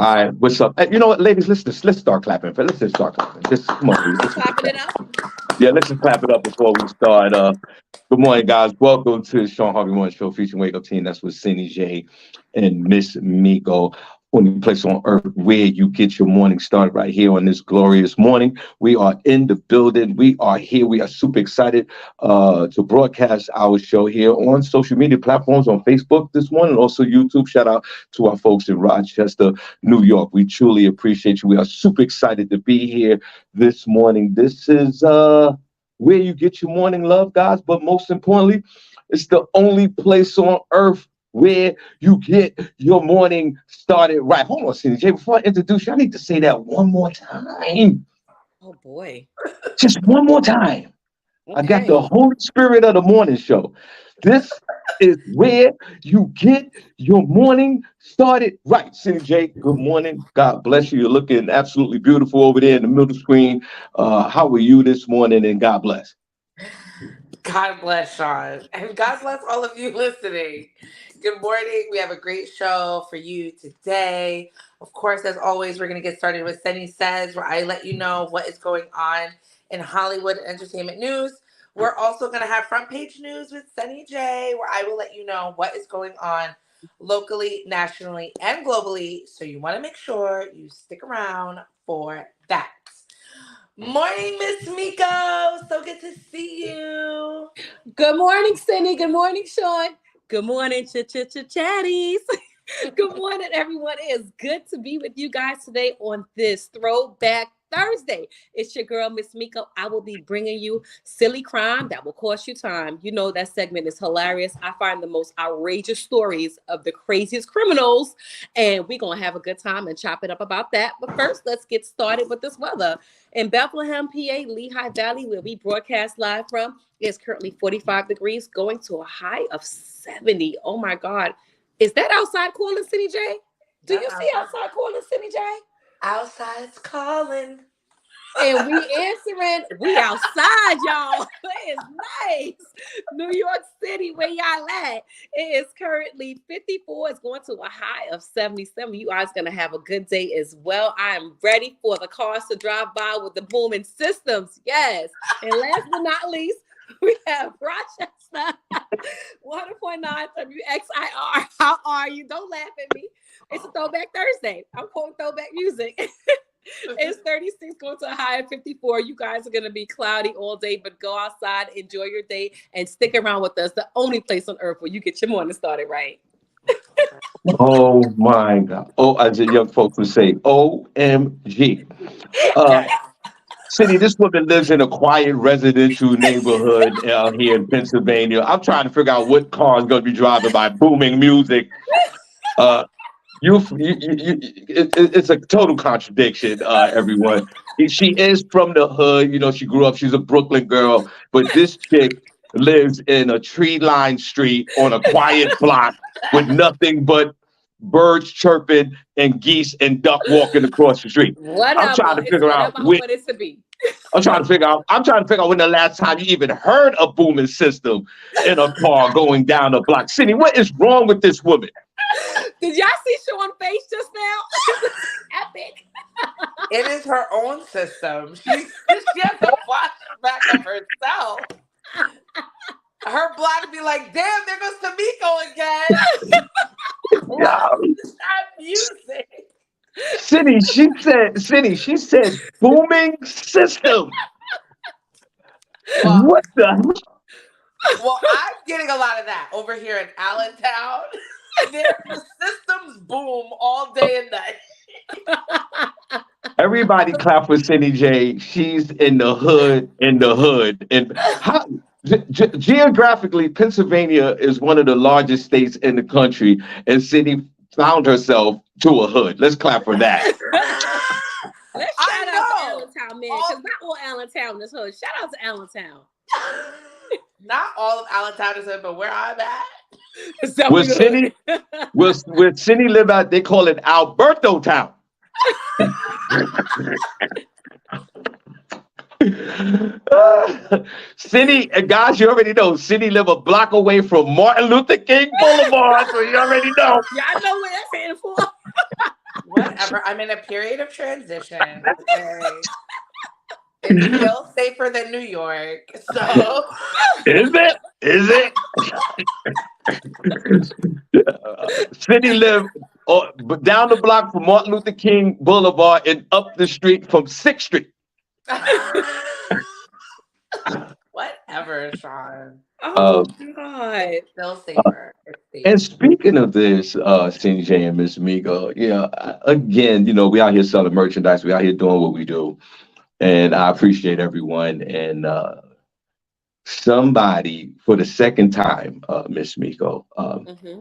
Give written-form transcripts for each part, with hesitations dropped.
All right, what's up? Hey, you know what, ladies? Let's start clapping. Let's just start clapping. Just come on, ladies. Clapping it up. Yeah, let's just clap it up before we start. Good morning, guys. Welcome to the Shawn Harvey Morning Show featuring Wake Up Team. That's with Cindy J and Miss Miko. Only place on earth where you get your morning started right here on this glorious morning. We are in the building. We are here. We are super excited to broadcast our show here on social media platforms on Facebook this morning, also YouTube. Shout out to our folks in Rochester, New York. We truly appreciate you. We are super excited to be here this morning. This is where you get your morning love, guys. But most importantly, it's the only place on earth where you get your morning started right. Hold on, CJ. Before I introduce you, I need to say that one more time. Oh boy. Just one more time. I got Okay. the Holy Spirit of the morning show. This is where you get your morning started right. Cindy J, good morning. God bless you. You're looking absolutely beautiful over there in the middle screen. How are you this morning? And God bless. God bless Sean. And God bless all of you listening. Good morning. We have a great show for you today. Of course, as always, we're going to get started with Sunny Says, where I let you know what is going on in Hollywood entertainment news. We're also going to have front page news with Sunny J, where I will let you know what is going on locally, nationally, and globally. So you want to make sure you stick around for that. Morning, Miss Miko. So good to see you. Good morning, Cindy. Good morning, Sean. Good morning, chatties. Good morning, everyone. It is good to be with you guys today on this Throwback Thursday. It's your girl, Miss Miko. I will be bringing you silly crime that will cost you time. You know that segment is hilarious. I find the most outrageous stories of the craziest criminals, and we're going to have a good time and chop it up about that. But first, let's get started with this weather. In Bethlehem, PA, Lehigh Valley, where we broadcast live from, it's currently 45 degrees, going to a high of 70. Oh, my God. Is that outside calling, Cindy J? Do you see outside calling, Cindy J? Outside's calling. And we answering, we outside, y'all. It is nice. New York City, where y'all at? It is currently 54. It's going to a high of 77. You guys going to have a good day as well. I am ready for the cars to drive by with the booming systems. Yes. And last but not least, we have Rochester, 100.9 WXIR. How are you? Don't laugh at me. It's a Throwback Thursday. I'm quoting throwback music. It's 36, going to a high of 54. You guys are going to be cloudy all day, but go outside, enjoy your day, and stick around with us. The only place on earth where you get your morning started right. Oh my God. Oh, as the young folks would say, OMG. Cindy, this woman lives in a quiet residential neighborhood out here in Pennsylvania. I'm trying to figure out what car is going to be driving by booming music. It's a total contradiction, everyone. She is from the hood. You know, she grew up, she's a Brooklyn girl, but this chick lives in a tree-lined street on a quiet block with nothing but birds chirping and geese and duck walking across the street. Whatever. I'm trying to figure out I want it to be. I'm trying to figure out when the last time you even heard a booming system in a car going down the block. Cindy, what is wrong with this woman? Did y'all see Sean's face just now? Epic. It is her own system. She has a flashback of herself. Her block would be like, damn, there goes Tamiko again. That music. Cindy, she said booming system. Well, what the hell? Well, I'm getting a lot of that over here in Allentown. The systems boom all day and night. Everybody clap for Cindy J. She's in the hood, And geographically, Pennsylvania is one of the largest states in the country, and Cindy found herself to a hood. Let's clap for that. Let's shout out to Allentown, man, because not all Allentown is hood. Shout out to Allentown. Not all of Allentown is hood, but where I'm at. Where Cindy live out, they call it Alberto Town. Cindy, guys, you already know, Cindy live a block away from Martin Luther King Boulevard, so you already know. Y'all know where that's headed for. Whatever. Whatever. I'm in a period of transition. Okay. It feels safer than New York. So Is it? Is it? City lived but down the block from Martin Luther King Boulevard and up the street from 6th Street. whatever, Shawn. Oh Um, God. It's still safer. It's safe. and speaking of this, CJ and Miss Migo, again, we out here selling merchandise. We out here doing what we do. And I appreciate everyone. And somebody, for the second time, Miss Miko, Mm-hmm.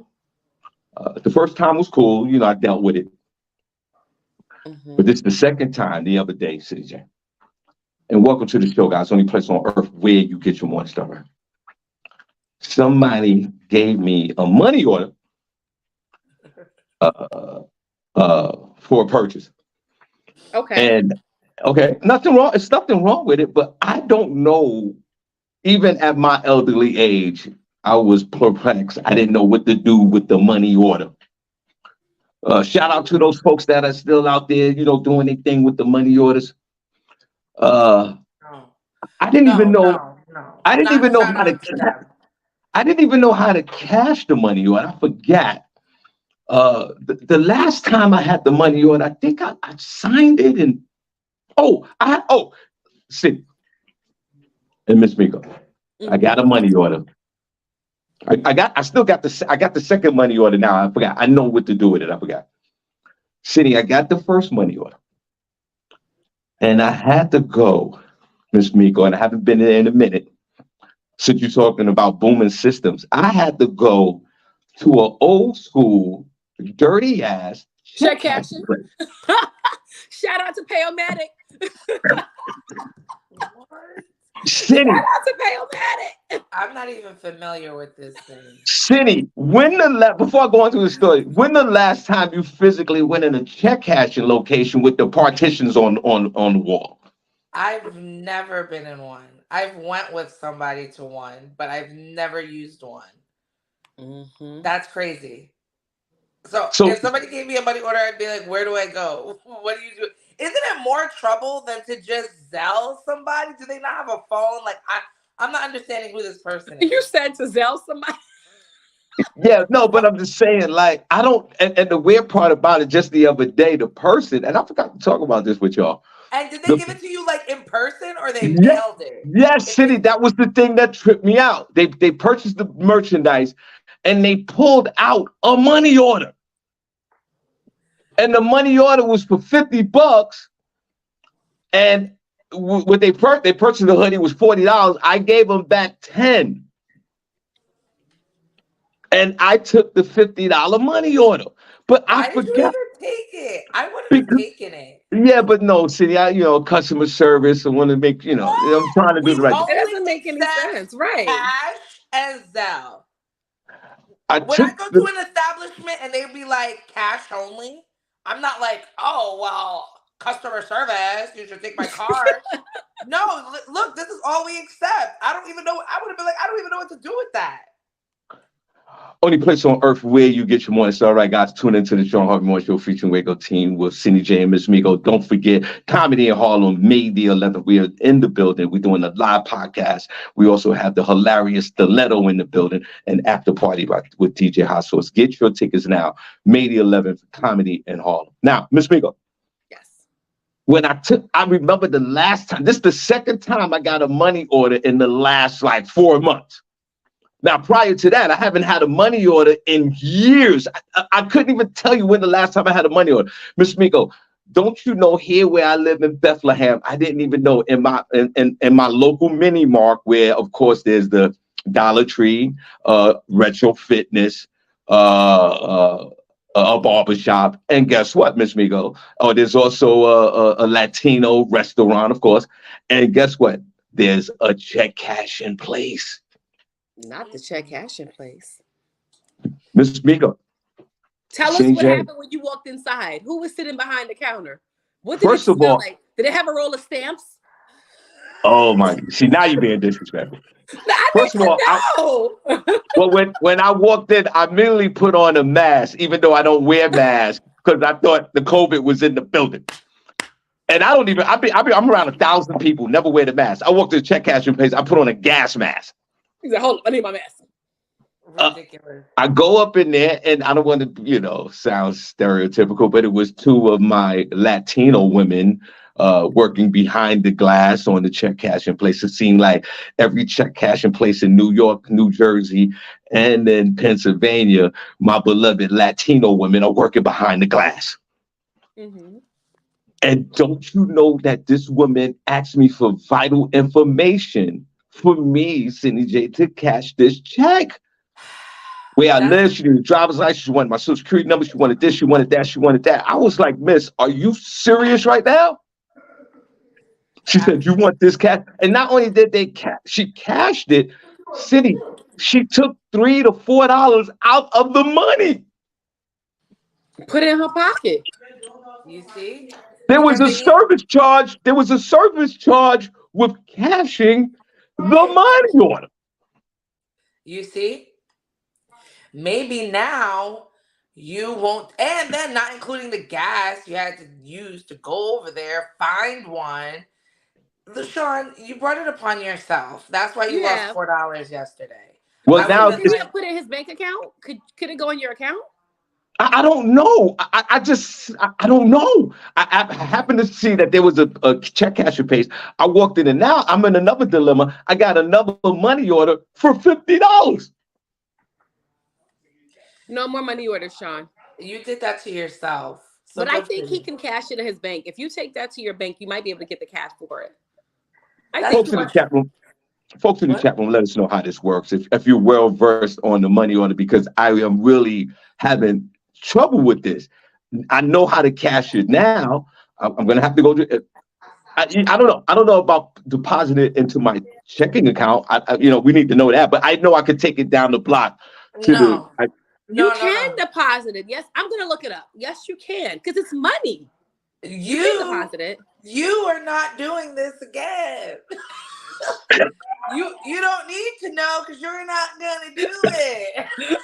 the first time was cool. I dealt with it. Mm-hmm. But this is the second time the other day, CJ. And welcome to the show, guys. Only place on earth where you get your morning started. Somebody gave me a money order for a purchase. Okay. And okay, nothing wrong. It's nothing wrong with it, but I don't know. Even at my elderly age, I was perplexed. I didn't know what to do with the money order. Shout out to those folks that are still out there, doing their thing with the money orders. Uh, No, I didn't even know. no. I didn't Not even know shout how to. out to them. I didn't even know how to cash the money order. I forgot. The last time I had the money order, I think I signed it and Sid and Miss Miko. I got a money order. I still got the second money order now. I forgot. I know what to do with it. I forgot. City, I got the first money order. And I had to go, Miss Miko, and I haven't been there in a minute. Since you're talking about booming systems, I had to go to an old school, dirty ass Check cashing. Shout out to Payomatic. What? City, Shout out to Payomatic. I'm not even familiar with this thing. City. Before I go into the story, when the last time you physically went in a check cashing location with the partitions on the wall? I've never been in one. I've went with somebody to one, but I've never used one. Mm-hmm. That's crazy. So So if somebody gave me a money order, I'd be like, where do I go? What do you do? Isn't it more trouble than to just Zelle somebody? Do they not have a phone? Like I'm not understanding who this person is. You said to Zelle somebody. yeah, no, but I'm just saying, like, I don't, and the weird part about it, just the other day, the person, and I forgot to talk about this with y'all. And did they The, give it to you like in person or they yeah, mailed it? yes, City, that was the thing that tripped me out. They purchased the merchandise and they pulled out a money order. And the money order was for $50. And what they purchased the hoodie was $40. I gave them back $10. And I took the $50 money order. But Why I did you forgot. even take it? I would have taken it. Yeah, but no, City, customer service. I want to make, I'm trying to do We the right thing. It only doesn't make any accept sense, right? cash and Zelle. I When I took go to an establishment and they be like cash only, I'm not like, oh well, customer service, you should take my card. No, look, this is all we accept. I don't even know. I would have been like, I don't even know what to do with that. only place on earth where you get your morning. So, all right, guys, tune into the Shawn Harvey Morning Show featuring Waco Team with Cindy J and Miss Migo. Don't forget, Comedy in Harlem, May the 11th. We are in the building. We're doing a live podcast. We also have the hilarious Stiletto in the building, an after party with DJ Hot Sauce. Get your tickets now. May the 11th, Comedy in Harlem. Now, Miss Migo. Yes. I remember the last time, this is the second time I got a money order in the last 4 months. Now, prior to that, I haven't had a money order in years. I couldn't even tell you when the last time I had a money order. Miss Miko, don't you know here where I live in Bethlehem, I didn't even know in my local mini mark where, of course, there's the Dollar Tree, Retro Fitness, a barbershop. And guess what, Miss Migo? Oh, there's also a Latino restaurant, of course. And guess what? There's a check cash in place. Not the check cashing place. Miss Miko. Tell us what happened when you walked inside. Who was sitting behind the counter? What did it smell like? Did it have a roll of stamps? Oh my! See, now you're being disrespectful. First of all, when I walked in, I immediately put on a mask, even though I don't wear masks, because I thought the COVID was in the building. And I don't even, I'm around 1,000 people, never wear the mask. I walk to the check cashing place, I put on a gas mask. He said, hold on, I need my mask. Ridiculous. I go up in there, and I don't want to, sound stereotypical, but it was two of my Latino women working behind the glass on the check cashing place. It seemed like every check cashing place in New York, New Jersey, and in Pennsylvania, my beloved Latino women are working behind the glass. Mm-hmm. And don't you know that this woman asked me for vital information for me, Cindy J, to cash this check? Where I live, she needed a driver's license, she wanted my social security number, she wanted this, she wanted that, she wanted that. I was like, Miss, are you serious right now? She said, you want this cash? And not only did she cashed it, Cindy, she took $3 to $4 out of the money. Put it in her pocket. You see? There was a service charge. There was a service charge with cashing the money order. You see? Maybe now you won't, and then not including the gas you had to use to go over there, find one. Shawn, you brought it upon yourself. That's why you lost $4 yesterday. Well, now could he put it in his bank account? Could it go in your account? I don't know. I don't know. I happened to see that there was a check casher page. I walked in, and now I'm in another dilemma. I got another money order for $50. No more money orders, Shawn. You did that to yourself. So but I think he can cash it in his bank. If you take that to your bank, you might be able to get the cash for it. Folks in the chat room, let us know how this works. If you're well versed on the money order, because I am really having trouble with this. I know how to cash it now. I'm going to have to go to. I don't know. I don't know about depositing it into my checking account. We need to know that. But I know I could take it down the block to You can deposit it. Yes, I'm gonna look it up. Yes, you can, because it's money. You can deposit it. You are not doing this again. You don't need to know because you're not gonna do it.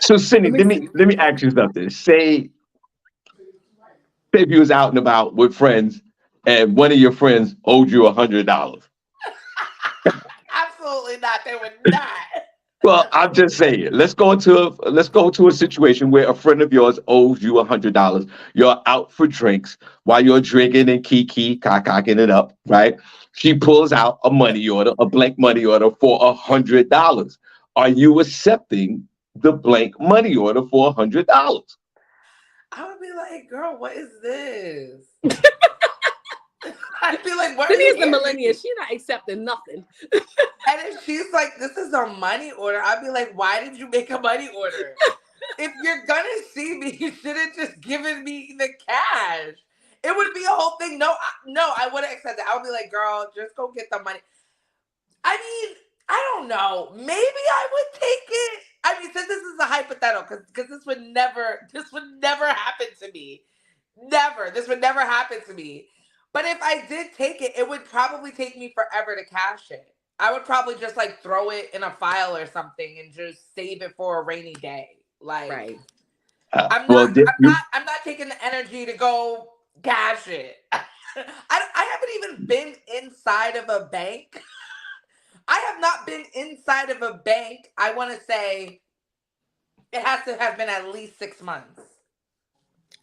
So Cindy, let me ask you something. Say if you was out and about with friends, and one of your friends owed you $100. Absolutely not. They would not. Well, I'm just saying, let's go to a situation where a friend of yours owes you $100. You're out for drinks while you're drinking and cocking it up, right? She pulls out a money order, a blank money order for $100. Are you accepting the blank money order for $100? I would be like, girl, what is this? I'd be like, what Cindy is the millennial. She's not accepting nothing. And if she's like, this is a money order, I'd be like, why did you make a money order? If you're gonna see me, you should have just given me the cash. It would be a whole thing. No, I wouldn't accept it. I would be like, girl, just go get the money. I mean, I don't know. Maybe I would take it. I mean, since this is a hypothetical, because this would never happen to me. Never. This would never happen to me. But if I did take it, it would probably take me forever to cash it. I would probably just like throw it in a file or something and just save it for a rainy day. Like, right. I'm not taking the energy to go cash it. I haven't even been inside of a bank. I have not been inside of a bank. I want to say it has to have been at least 6 months.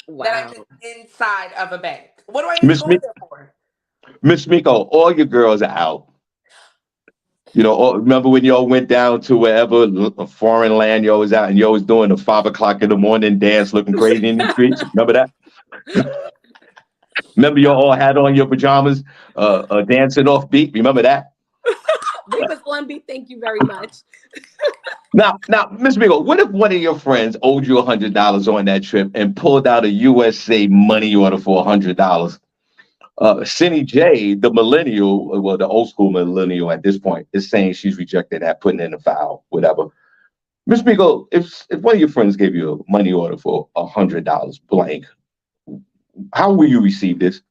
Wow. That I've been inside of a bank. What do I need to go there for? Miss Miko, all your girls are out. Remember when y'all went down to wherever a foreign land y'all was out, and y'all was doing the 5 o'clock in the morning dance, looking crazy in the streets? Remember that? Remember y'all all had on your pajamas, dancing off beat? Remember that? We was on beat. Thank you very much. Now, Miss Miko, what if one of your friends owed you $100 on that trip and pulled out a USA money order for $100? Cindy J, the millennial, well, the old school millennial at this point, is saying she's rejected that, putting in a file, whatever. Miss Miko, if one of your friends gave you a money order for $100 blank, how will you receive this?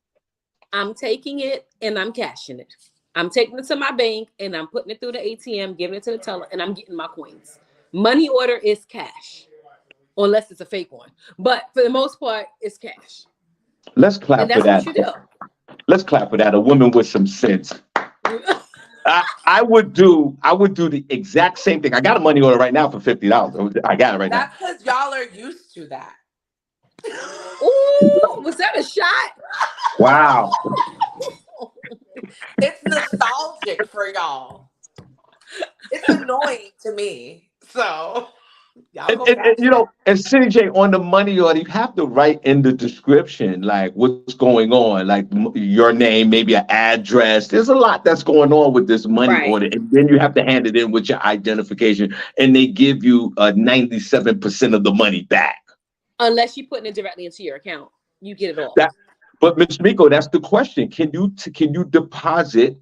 I'm taking it and I'm cashing it. I'm taking it to my bank and I'm putting it through the ATM, giving it to the teller, and I'm getting my coins. Money order is cash. unless it's a fake one. But for the most part, it's cash. Let's And clap for that's what that. you do. Let's clap for that. A woman with some sense. I would do the exact same thing. I got a money order right now for $50. I got it right now. That's because y'all are used to that. Ooh, was that a shot? Wow. It's nostalgic for y'all. It's annoying to me. So y'all go cash You know, and City J, on the money order, you have to write in the description like what's going on, like your name, maybe an address. There's a lot that's going on with this money Right. order, and then you have to hand it in with your identification, and they give you 97% of the money back. Unless you're putting it directly into your account, you get it all. But Ms. Miko, that's the question. Can you deposit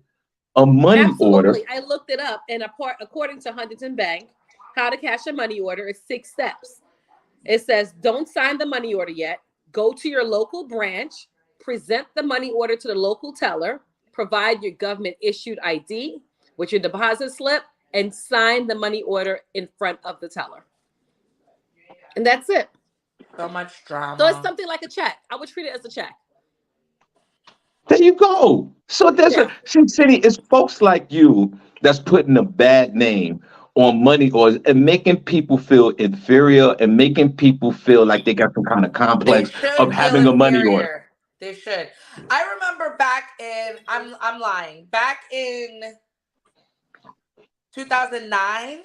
a money order? Absolutely. I looked it up, and according to Huntington Bank, how to cash a money order is 6 steps. It says, don't sign the money order yet. Go to your local branch, present the money order to the local teller, provide your government issued ID with your deposit slip, and sign the money order in front of the teller. And that's it. So much drama. So it's something like a check. I would treat it as a check. There you go. So City, it's folks like you that's putting a bad name on money orders and making people feel inferior and making people feel like they got some kind of complex of having a money order. They should. I remember back in I'm lying. Back in 2009,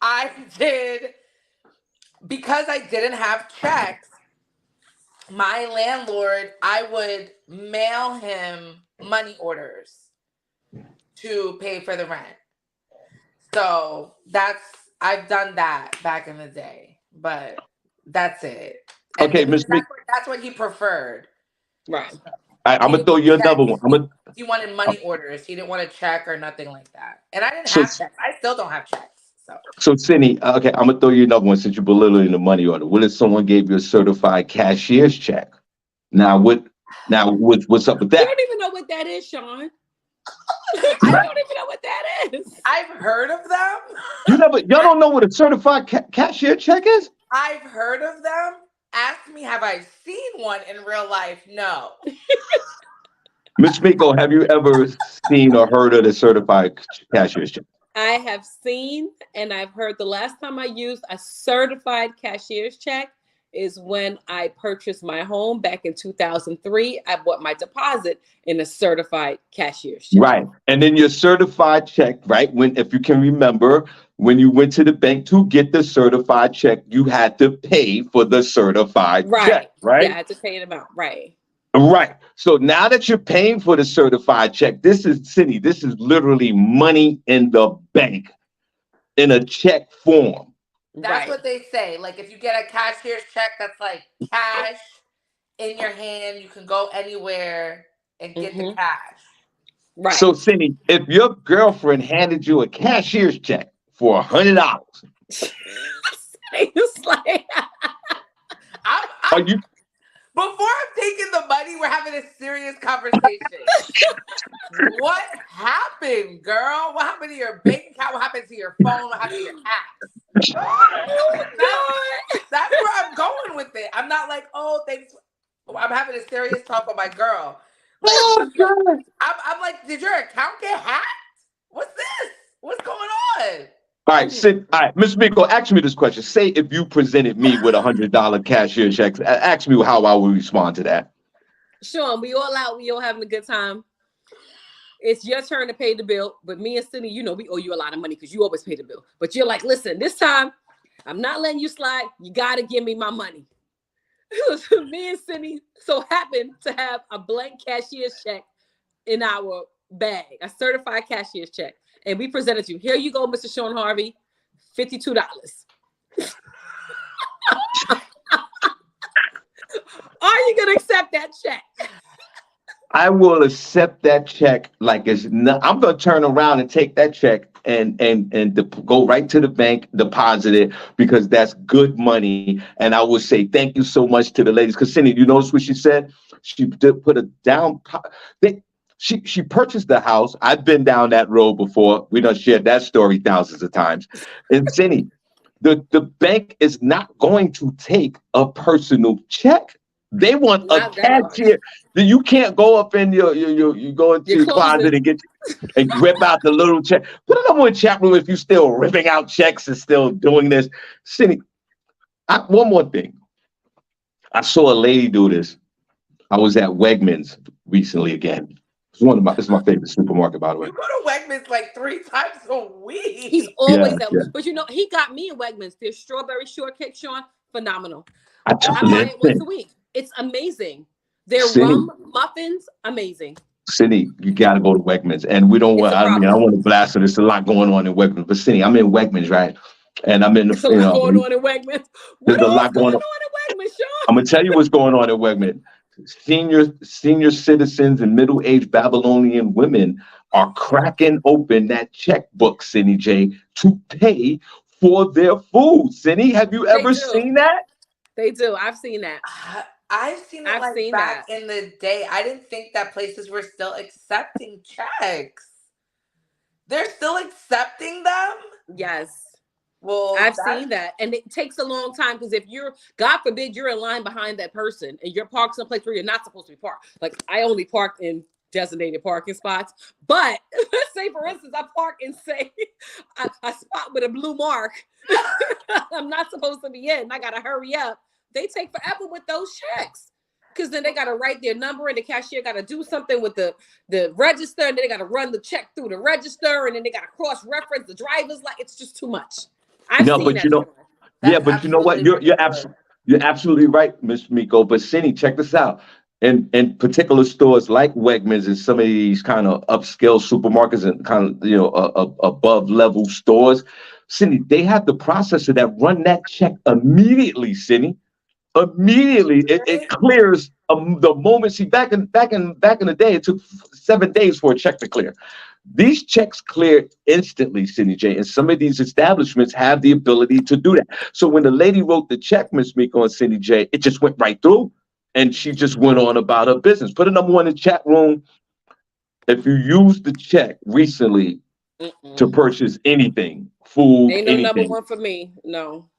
I did, because I didn't have checks, my landlord, I would mail him money orders to pay for the rent. So I've done that back in the day, but that's it. And Okay, Miss that's what he preferred. Right. I'm gonna throw you another one. He wanted money orders. He didn't want a check or nothing like that. And I didn't have checks. I still don't have checks. So Cindy, okay, I'm gonna throw you another one since you're belittling the money order. What if someone gave you a certified cashier's check? What's up with that? You don't even know what that is, Shawn. I don't even know what that is. I've heard of them. Y'all don't know what a certified cashier check is? I've heard of them. Ask me, have I seen one in real life? No. Ms. Miko, have you ever seen or heard of the certified cashier's check? I have seen and I've heard. The last time I used a certified cashier's check is when I purchased my home back in 2003. I bought my deposit in a certified cashier's check. Right. And then your certified check, right? If you can remember, when you went to the bank to get the certified check, you had to pay for the certified check, right? Yeah, I had to pay an amount, right. Right. So now that you're paying for the certified check, this is literally money in the bank in a check form. That's what they say. Like if you get a cashier's check, that's like cash in your hand. You can go anywhere and get the cash. Right. So Cindy, if your girlfriend handed you a cashier's check for $100, it's like are you? Before I'm taking the money, we're having a serious conversation. What happened, girl? What happened to your bank account? What happened to your phone? What happened to your apps? That's where I'm going with it. I'm not like, oh, thanks. I'm having a serious talk with my girl. Like, I'm like, did your account get hacked? What's this? What's going on? All right, Ms. Miko, ask me this question. Say if you presented me with $100 cashier checks, ask me how I would respond to that. Shawn, we all out, we all having a good time. It's your turn to pay the bill, but me and Cindy, you know, we owe you a lot of money because you always pay the bill. But you're like, listen, this time, I'm not letting you slide. You got to give me my money. Me and Cindy so happen to have a blank cashier's check in our bag, a certified cashier's check. And we presented you. Here you go, Mr. Shawn Harvey, $52. Are you going to accept that check? I will accept that check like it's not. I'm going to turn around and take that check and go right to the bank, deposit it, because that's good money. And I will say thank you so much to the ladies. Because Cindy, you notice what she said? She did put a down. She purchased the house. I've been down that road before. We done shared that story thousands of times. And Cindy, the bank is not going to take a personal check. They want a Not that much. cashier. You can't go up in you go into Your your closet closet. and get and rip out the little check. Put it up in chat room if you still ripping out checks and still doing this. Cindy, one more thing. I saw a lady do this. I was at Wegmans recently again. It's my favorite supermarket, by the way. You go to Wegmans like 3 times a week. He's always Yeah, that. yeah. But he got me in Wegmans. Their strawberry shortcake, Sean, phenomenal. I I buy it once a week. It's amazing. Their Cindy, rum muffins, amazing. Cindy, you got to go to Wegmans. And we don't It's want, a I mean, I problem. want to blast it. There's a lot going on in Wegmans. But Cindy, I'm in Wegmans, right? And I'm in There's the, a lot going on in Wegmans. What there's a is lot going going on. on in Wegmans, Sean? I'm going to tell you what's going on in Wegmans. Senior citizens and middle-aged Babylonian women are cracking open that checkbook, Cindy J, to pay for their food. Cindy, have you ever seen that? They do. I've seen that. I've seen it like back in the day. I didn't think that places were still accepting checks. They're still accepting them? Yes. Well, I've seen that. And it takes a long time because if you're, God forbid, you're in line behind that person and you're parked someplace where you're not supposed to be parked. Like I only park in designated parking spots. But let's say, for instance, I park in, say, a spot with a blue mark. I'm not supposed to be in. I got to hurry up. They take forever with those checks. Because then they got to write their number and the cashier got to do something with the register. And then they got to run the check through the register. And then they got to cross-reference the driver's. Like, it's just too much. I've seen but that. you know, but you know what? You're absolutely right, Miss Miko. But Cindy, check this out. In particular stores like Wegmans and some of these kind of upscale supermarkets and kind of above level stores, Cindy, they have the processor that run that check immediately, Cindy. Immediately, it clears the moment. See, back in the day, it took 7 days for a check to clear. These checks clear instantly, Cindy J, and some of these establishments have the ability to do that. So when the lady wrote the check, Miss Miko and Cindy J, it just went right through, and she just went on about her business. Put a number one in the chat room if you used the check recently to purchase anything, food, ain't no anything. number one for me. No.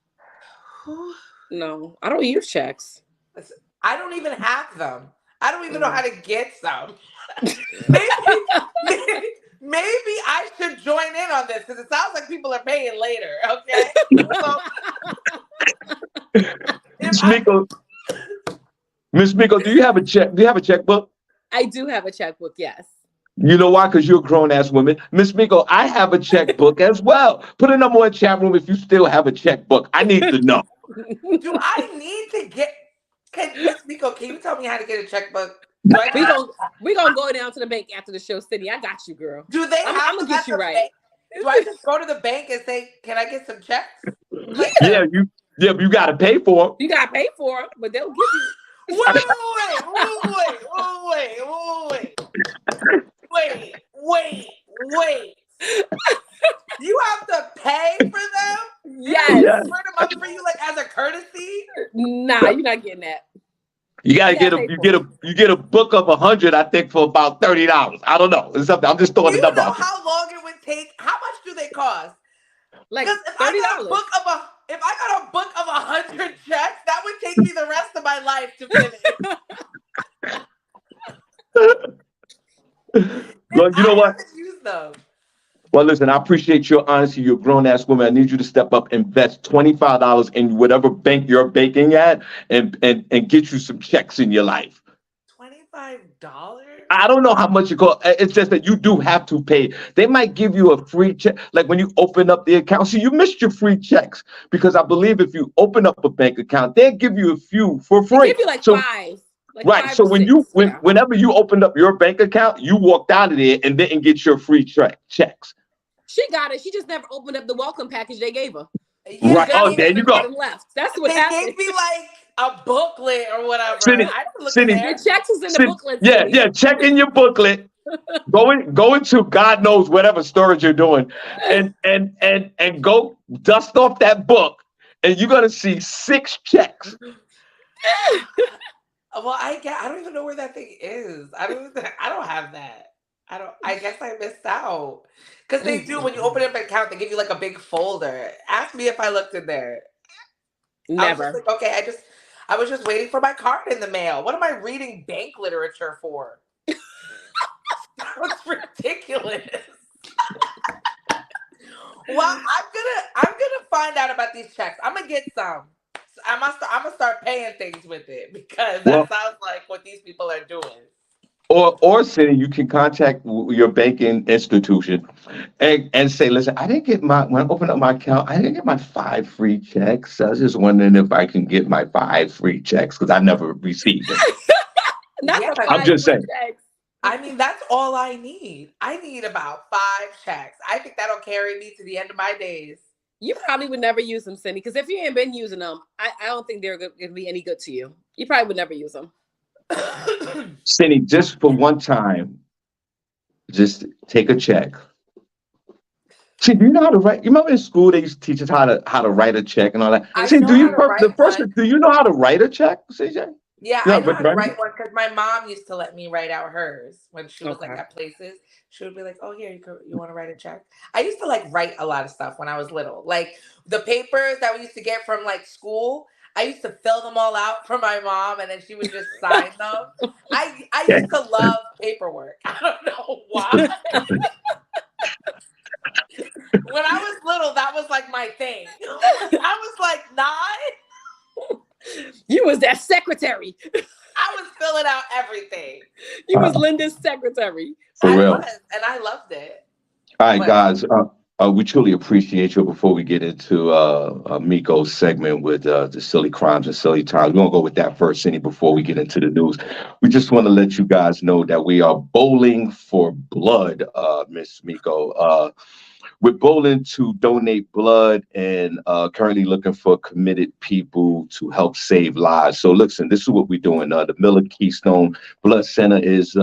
No, I don't use checks. I don't even have them. I don't even know how to get some. Maybe I should join in on this because it sounds like people are paying later. Okay. Miss Miko, do you have a check? Do you have a checkbook? I do have a checkbook. Yes. You know why? Because you're a grown-ass woman. Miss Miko, I have a checkbook as well. Put a number one chat room if you still have a checkbook. I need to know. Do I need to get? Miss Miko, can you tell me how to get a checkbook? We gonna go down to the bank after the show, Cindy. I got you, girl. Do they? I'm gonna get you right. Bank? Do I just go to the bank and say, "Can I get some checks?" Like, but you got to pay for them. You got to pay for them, but they'll give you. Wait. You have to pay for them? Yes. Print them up for you like as a courtesy? Nah, you're not getting that. You gotta get a book of 100, I think, for about $30. I don't know. It's something. I'm just throwing it up. Do you know how long it would take? How much do they cost? Like $30. If I got a book of 100 checks, that would take me the rest of my life to finish. Well, you know what? Use them. Well, listen, I appreciate your honesty. You're a grown-ass woman. I need you to step up, invest $25 in whatever bank you're banking at, and get you some checks in your life. $25? I don't know how much it costs. It's just that you do have to pay. They might give you a free check. Like when you open up the account. See, you missed your free checks because I believe if you open up a bank account, they'll give you a few for free. They give you like 5. Right. So whenever you opened up your bank account, you walked out of there and didn't get your free checks. She got it. She just never opened up the welcome package they gave her. Yeah, right. Oh, there you go. Left. That's what happened. They gave me like a booklet or whatever. Cindy, I didn't look in there. The checks is in the booklet. Yeah. Check in your booklet. Go into God knows whatever storage you're doing, and go dust off that book, and you're gonna see 6 checks. Well, I don't even know where that thing is. I don't have that. I guess I missed out. Because they do, when you open up an account, they give you like a big folder. Ask me if I looked in there. I was just Never. like, okay, I was just waiting for my card in the mail. What am I reading bank literature for? That's ridiculous. Well, I'm gonna find out about these checks. I'm gonna get some. I'm gonna start paying things with it because that Well, sounds like what these people are doing. or Cindy, you can contact your banking institution and say, listen, I didn't get when I opened up my account, I didn't get my 5 free checks. I was just wondering if I can get my 5 free checks because I never received them. Not Yeah, the I'm five just free saying. checks. I mean, that's all I need. I need about 5 checks. I think that'll carry me to the end of my days. You probably would never use them, Cindy, because if you ain't been using them, I don't think they're going to be any good to you. You probably would never use them. Cindy, just for one time, just take a check. See, do you know how to write? You remember in school they used to teach us how to write a check and all that. I See, know how to the write one. person? Do you know how to write a check, CJ? Yeah, You I know know how how to to write write one because my mom used to let me write out hers when she was like Okay. at places. She would be like, "Oh, here you want to write a check?" I used to like write a lot of stuff when I was little, like the papers that we used to get from like school. I used to fill them all out for my mom, and then she would just sign them. I it? used to love paperwork. I don't know why. When I was little, that was like my thing. I was like 9. You was that secretary. I was filling out everything. You was Linda's secretary. For I real. was, and I loved it. All right, But guys. We truly appreciate you. Before we get into Miko's segment with the silly crimes and silly times, we're gonna go with that first, Cindy. Before we get into the news, we just want to let you guys know that we are bowling for blood, Miss Miko. We're bowling to donate blood and currently looking for committed people to help save lives. So, listen, this is what we're doing. The Miller Keystone Blood Center is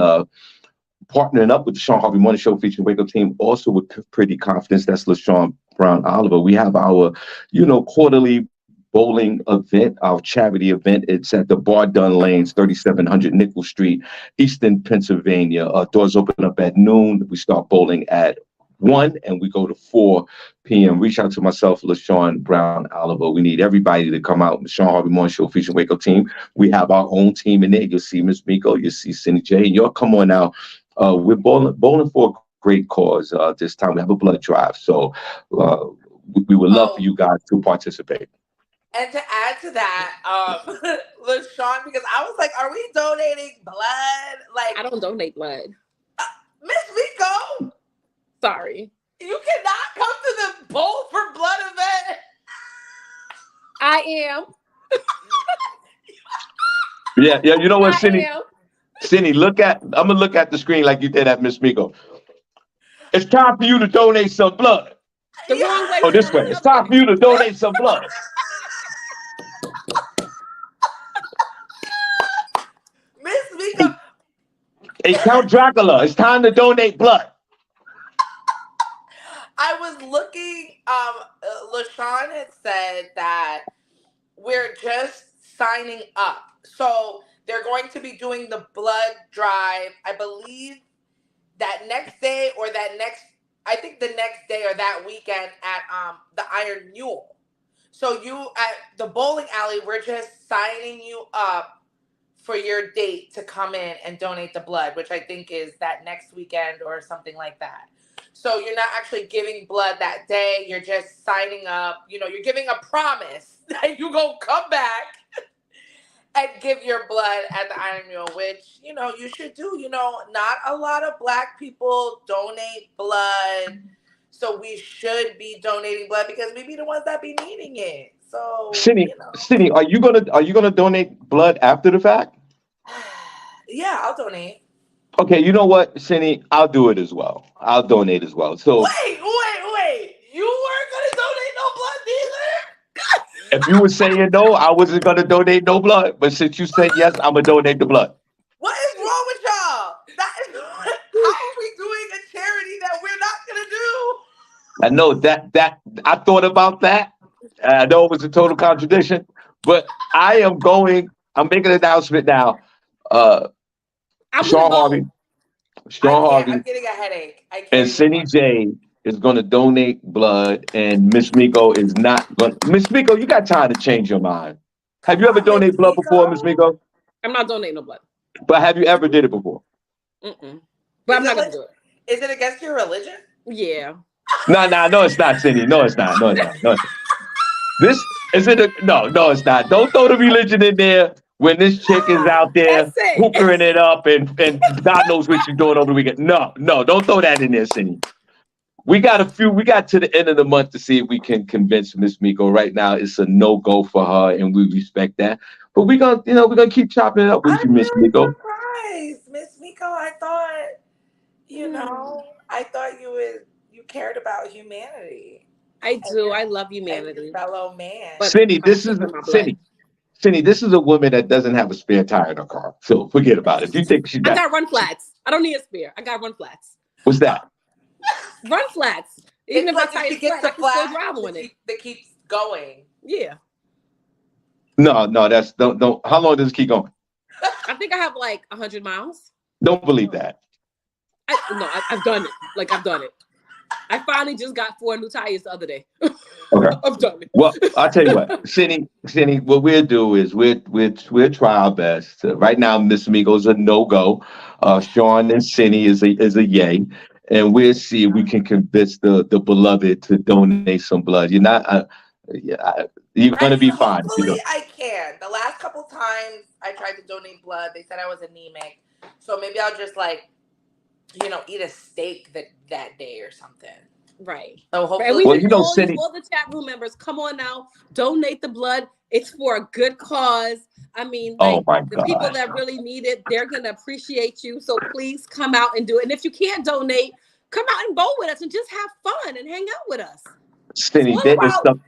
partnering up with the Shawn Harvey Morning Show featuring Wake Up Team, also with Pretty Confidence. That's LaShawn Brown Oliver. We have our, quarterly bowling event, our charity event. It's at the Bar Dun Lanes, 3700 Nickel Street, Easton, Pennsylvania. Doors open up at noon. We start bowling at 1 and we go to 4 p.m. Reach out to myself, LaShawn Brown Oliver. We need everybody to come out. The Shawn Harvey Morning Show featuring Wake Up Team. We have our own team in there. You'll see Miss Miko, you'll see Cindy J, and y'all come on out. We're bowling for a great cause. This time we have a blood drive. So we would love for you guys to participate. and to add to that, LaShawn, because I was like, "Are we donating blood?" Like, I don't donate blood. Miss Miko, Sorry. you cannot come to the Bowl for Blood event. I am. Yeah. You know what, Cindy? I am. Cindy, I'm gonna look at the screen like you did at Miss Miko. It's time for you to donate some blood. The wrong way. Oh, this way. It's time for you to donate some blood. Miss Miko. Hey, Count Dracula, it's time to donate blood. I was looking. LaShawn had said that we're just signing up, so they're going to be doing the blood drive. I believe that next day or I think the next day or that weekend at the Iron Mule. So you at the bowling alley, we're just signing you up for your date to come in and donate the blood, which I think is that next weekend or something like that. So you're not actually giving blood that day. You're just signing up. You're giving a promise that you gonna come back and give your blood at the Iron Mule, which, you should do. Not a lot of Black people donate blood. So we should be donating blood because we be the ones that be needing it. So, Cindy, are you gonna donate blood after the fact? Yeah, I'll donate. Okay, you know what, Cindy? I'll do it as well. I'll donate as well. So Wait. You weren't gonna donate no blood either? if you were saying no, I wasn't gonna donate no blood. But since you said yes, I'm gonna donate the blood. What is wrong with y'all? How are we doing a charity that we're not gonna do? I know that I thought about that. I know it was a total contradiction, but I'm making an announcement now. I'm Shawn Harvey. Shawn I'm Harvey getting a headache. I can't and even Cindy watch. J is going to donate blood, and Miss Miko is not going. Miss Miko, you got time to change your mind. Have Come you ever on, Miss donated blood before, Miss Miko. Miko? I'm not donating no blood. But have you ever did it before? Mm-mm. But I'm not gonna do it. Is it against your religion? Yeah. No, it's not, Cindy. No, it's not. No, it's not. No, it's not. This is it. No, it's not. Don't throw the religion in there when this chick is out there Listen. hookering it up and God knows what she's doing over the weekend. No, don't throw that in there, Cindy. We got to the end of the month to see if we can convince Miss Miko. Right now, it's a no-go for her, and we respect that. But we're gonna keep chopping it up with I'm you, Miss really Miko. surprised, Miss Miko. I thought, I thought you cared about humanity I and do. your I love and your humanity. fellow man. But Cindy, I'm this is keeping my blood. Cindy. Cindy, this is a woman that doesn't have a spare tire in her car. So forget about it. If you think she I got, got run flats. I don't need a spare. I got run flats. what's that? Run flats. Even It's if my like if tire's she gets flat, I a can still flat drive on it. that keeps going. Yeah. No, that's don't. How long does it keep going? I think I have like 100 miles. Don't believe that. I've done it. Like I've done it. I finally just got 4 new tires the other day. Okay. I've done it. Well, I'll tell you what, Cindy, what we'll do is we'll try our best. Right now, Miss Amigo's a no go. Sean and Cindy is a yay, and we'll see if we can convince the beloved to donate some blood. You're not, yeah, you're I gonna mean, be fine if you hopefully don't. I can. The last couple times I tried to donate blood, they said I was anemic. So maybe I'll just eat a steak that day or something. Right. So And hopefully, we Well, need you know, all Cindy. the chat room members. Come on now, donate the blood. It's for a good cause. I mean, Oh like my the people God, that really need it, they're gonna appreciate you. So please come out and do it. And if you can't donate, come out and bowl with us and just have fun and hang out with us. It's Cindy, all about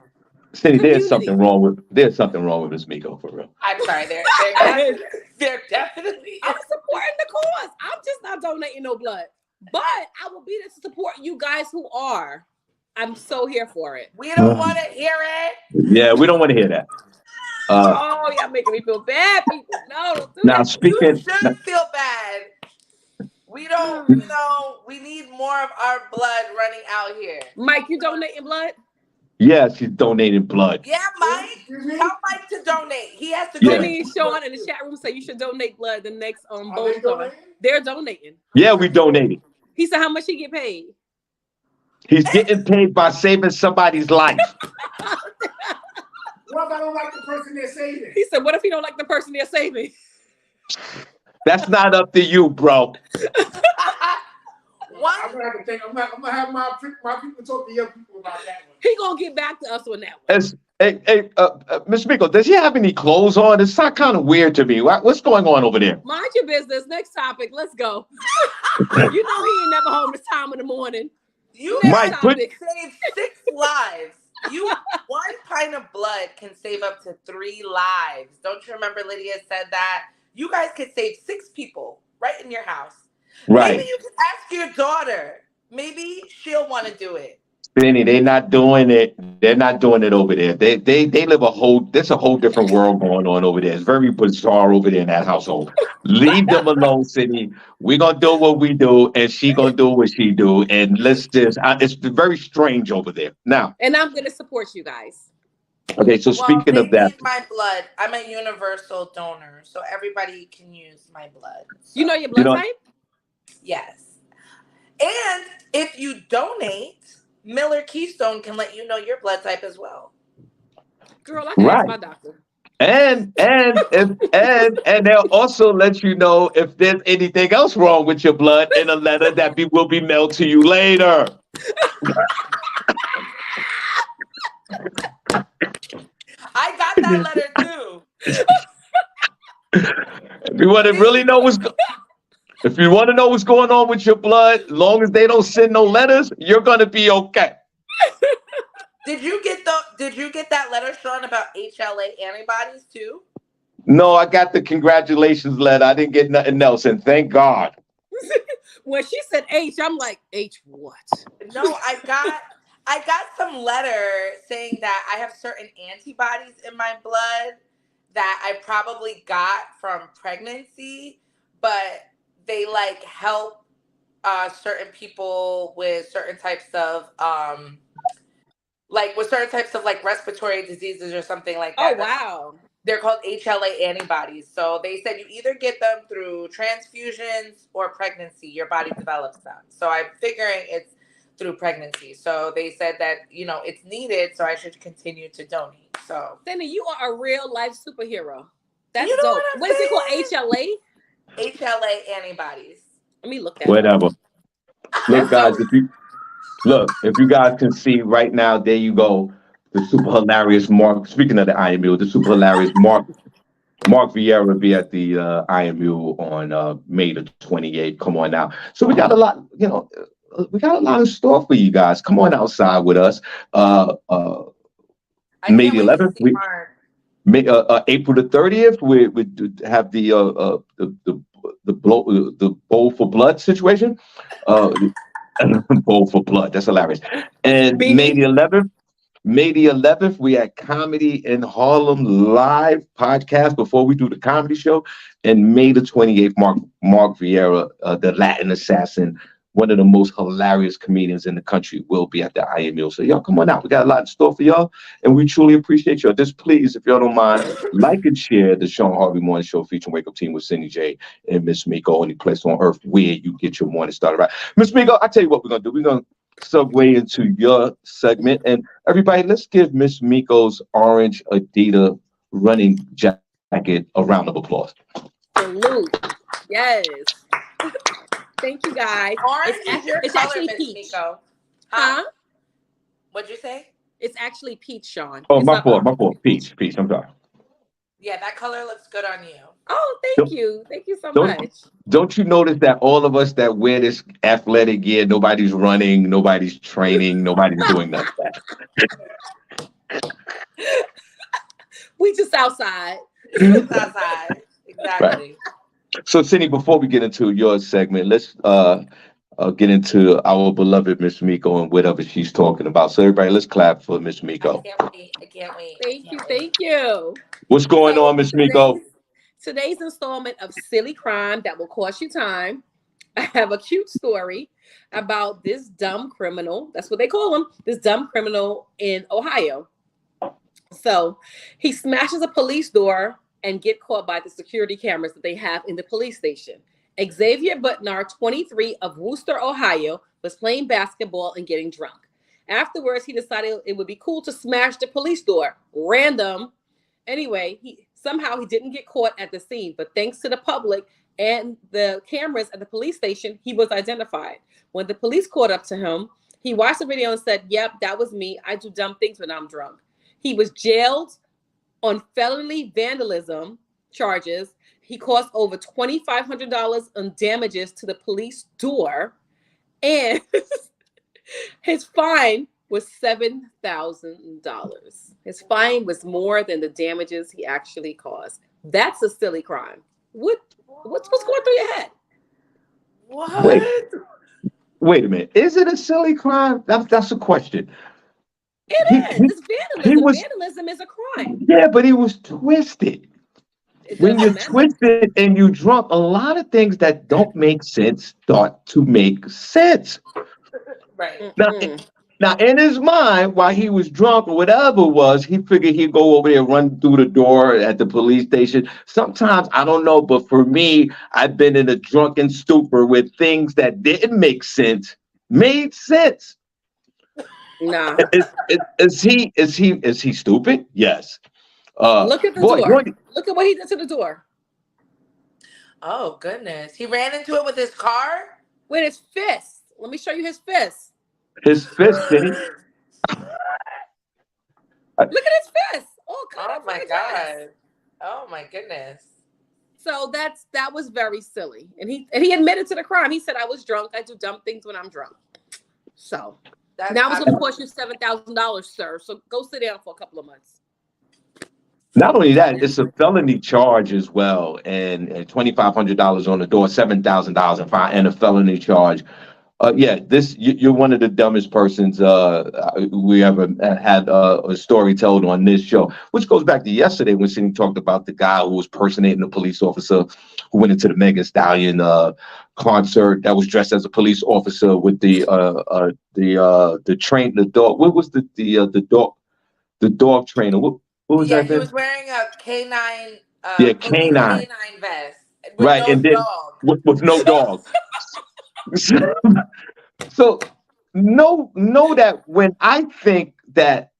There's something community. wrong with Miss Miko for real. I'm sorry. They're definitely. I'm supporting the cause. I'm just not donating no blood. But I will be there to support you guys who are. I'm so here for it. We don't want to hear it. Yeah, we don't want to hear that. Oh, y'all making me feel bad, people. No, don't do Now that. You speaking, should feel bad. We don't, we need more of our blood running out here. Mike, you donating blood? yeah, she's donating blood. Yeah, Mike. Tell Mike to donate. He has to Yeah. donate. Cindy and Sean in the chat room say you should donate blood the next bowl. They're donating. Yeah, we donated. He said how much he get paid. He's getting paid by saving somebody's life. What if I don't like the person they're saving? He said, what if he don't like the person they're saving? That's not up to you, bro. I'm gonna have to think. I'm gonna have my people talk to young people about that one. He gonna get back to us on that one. Hey, Mr. Miko, does he have any clothes on? It's not kind of weird to me. What's going on over there? Mind your business. Next topic. Let's go. You know he ain't never home this time of the morning. You Mike, guys save 6 lives. One pint of blood can save up to 3 lives. Don't you remember Lydia said that? You guys could save 6 people right in your house. Right. Maybe you can ask your daughter. Maybe she'll want to do it. Benny, they're not doing it. They're not doing it over there. They live there's a whole different world going on over there. It's very bizarre over there in that household. Leave them alone, Sydney. We're gonna do what we do, and she gonna do what she do. And it's very strange over there. Now. And I'm gonna support you guys. Okay, so speaking of that. Need my blood. I'm a universal donor, so everybody can use my blood. So. You know your blood type? Yes. And if you donate, Miller Keystone can let you know your blood type as well. Girl, I can ask my doctor. And they'll also let you know if there's anything else wrong with your blood in a letter that will be mailed to you later. I got that letter too. If you want to really know if you want to know what's going on with your blood, as long as they don't send no letters, you're gonna be okay. Did you get that letter, Sean, about HLA antibodies too? No, I got the congratulations letter. I didn't get nothing else, and thank God. When she said H, I'm like, H what? No, I got some letter saying that I have certain antibodies in my blood that I probably got from pregnancy, but they help certain people with certain types of like with certain types of like respiratory diseases or something like Oh that. wow. They're called HLA antibodies. So they said you either get them through transfusions or pregnancy. Your body develops them. So I'm figuring it's through pregnancy. So they said that, it's needed. So I should continue to donate. So Cindy, you are a real life superhero. That's you know dope. what I'm What is it called? saying? HLA? HLA antibodies. Let me look that up. Whatever. Look, That's guys, dope. if you guys can see right now, there you go. The super hilarious Mark. Speaking of the IMU, the super hilarious Mark Vieira will be at the IMU on May the 28th. Come on now. So we got a lot, we got a lot in store for you guys. Come on outside with us. I May can't the wait to 11th. see Mark. April the 30th, we have the bowl for blood situation. Uh, bowl for blood. That's hilarious. And Beanie. May the 11th, we had Comedy in Harlem live podcast before we do the comedy show. And May the 28th, Mark Vieira, the Latin assassin, one of the most hilarious comedians in the country, will be at the IMU. So y'all come on out. We got a lot in store for y'all, and we truly appreciate y'all. Just please, if y'all don't mind, like and share the Shawn Harvey Morning Show featuring Wake Up Team with Cindy J and Miss Miko, only place on earth where you get your morning started. Right, Miss Miko, I tell you what we're gonna do. We're gonna segue into your segment, and everybody, let's give Miss Miko's orange Adidas running jacket a round of applause. Salute. Yes. Thank you, guys. Orange is your it's color, actually Miss peach. Miko. Huh? What'd you say? It's actually peach, Shawn. Oh, It's my not fault. orange. Peach. I'm sorry. Yeah, that color looks good on you. Oh, thank you. Thank you so Don't much. don't you notice that all of us that wear this athletic gear, nobody's running, nobody's training, nobody's doing none of that. We just outside. It's outside. Exactly. Right. So, Cindy, before we get into your segment, let's get into our beloved Miss Miko and whatever she's talking about. So, everybody, let's clap for Miss Miko. I can't wait. Thank you. What's going on, Miss Miko? Today's installment of Silly Crime That Will Cost You Time. I have a cute story about this dumb criminal. That's what they call him. This dumb criminal in Ohio. So he smashes a police door and get caught by the security cameras that they have in the police station. Xavier Butnar, 23, of Wooster, Ohio, was playing basketball and getting drunk. Afterwards, he decided it would be cool to smash the police door. Random. Anyway, he didn't get caught at the scene, but thanks to the public and the cameras at the police station, he was identified. When the police caught up to him, he watched the video and said, "Yep, that was me. I do dumb things when I'm drunk." He was jailed on felony vandalism charges. He cost over $2,500 in damages to the police door, and his fine was $7,000. His fine was more than the damages he actually caused. That's a silly crime. What's going through your head? What? Wait a minute. Is it a silly crime? That's a question. It is. It's vandalism. Vandalism is a crime. Yeah, but he was twisted. When you're twisted and you drunk, a lot of things that don't make sense start to make sense. Right. Now, in his mind, while he was drunk or whatever it was, he figured he'd go over there, run through the door at the police station. Sometimes, I don't know, but for me, I've been in a drunken stupor where things that didn't make sense made sense. Nah. Is he stupid? Yes. Look at the door. Look at what he did to the door. Oh, goodness. He ran into it with his car? With his fist. Let me show you his fist. His fist, did he? Look at his fist. Oh my God. Oh my goodness. So that was very silly. And he admitted to the crime. He said, "I was drunk. I do dumb things when I'm drunk." So now it's going to cost you $7,000, sir. So go sit down for a couple of months. Not only that, it's a felony charge as well, and $2,500 on the door, $7,000 in fine, and a felony charge. You're one of the dumbest persons we ever had a story told on this show, which goes back to yesterday when Cindy talked about the guy who was personating a police officer who went into the Megan Stallion concert that was dressed as a police officer with the dog. What was the dog trainer? What was Yeah, that he thing? was wearing a canine, Yeah, police canine. canine vest with Right, no and then dog. with no dog. So know that when I think that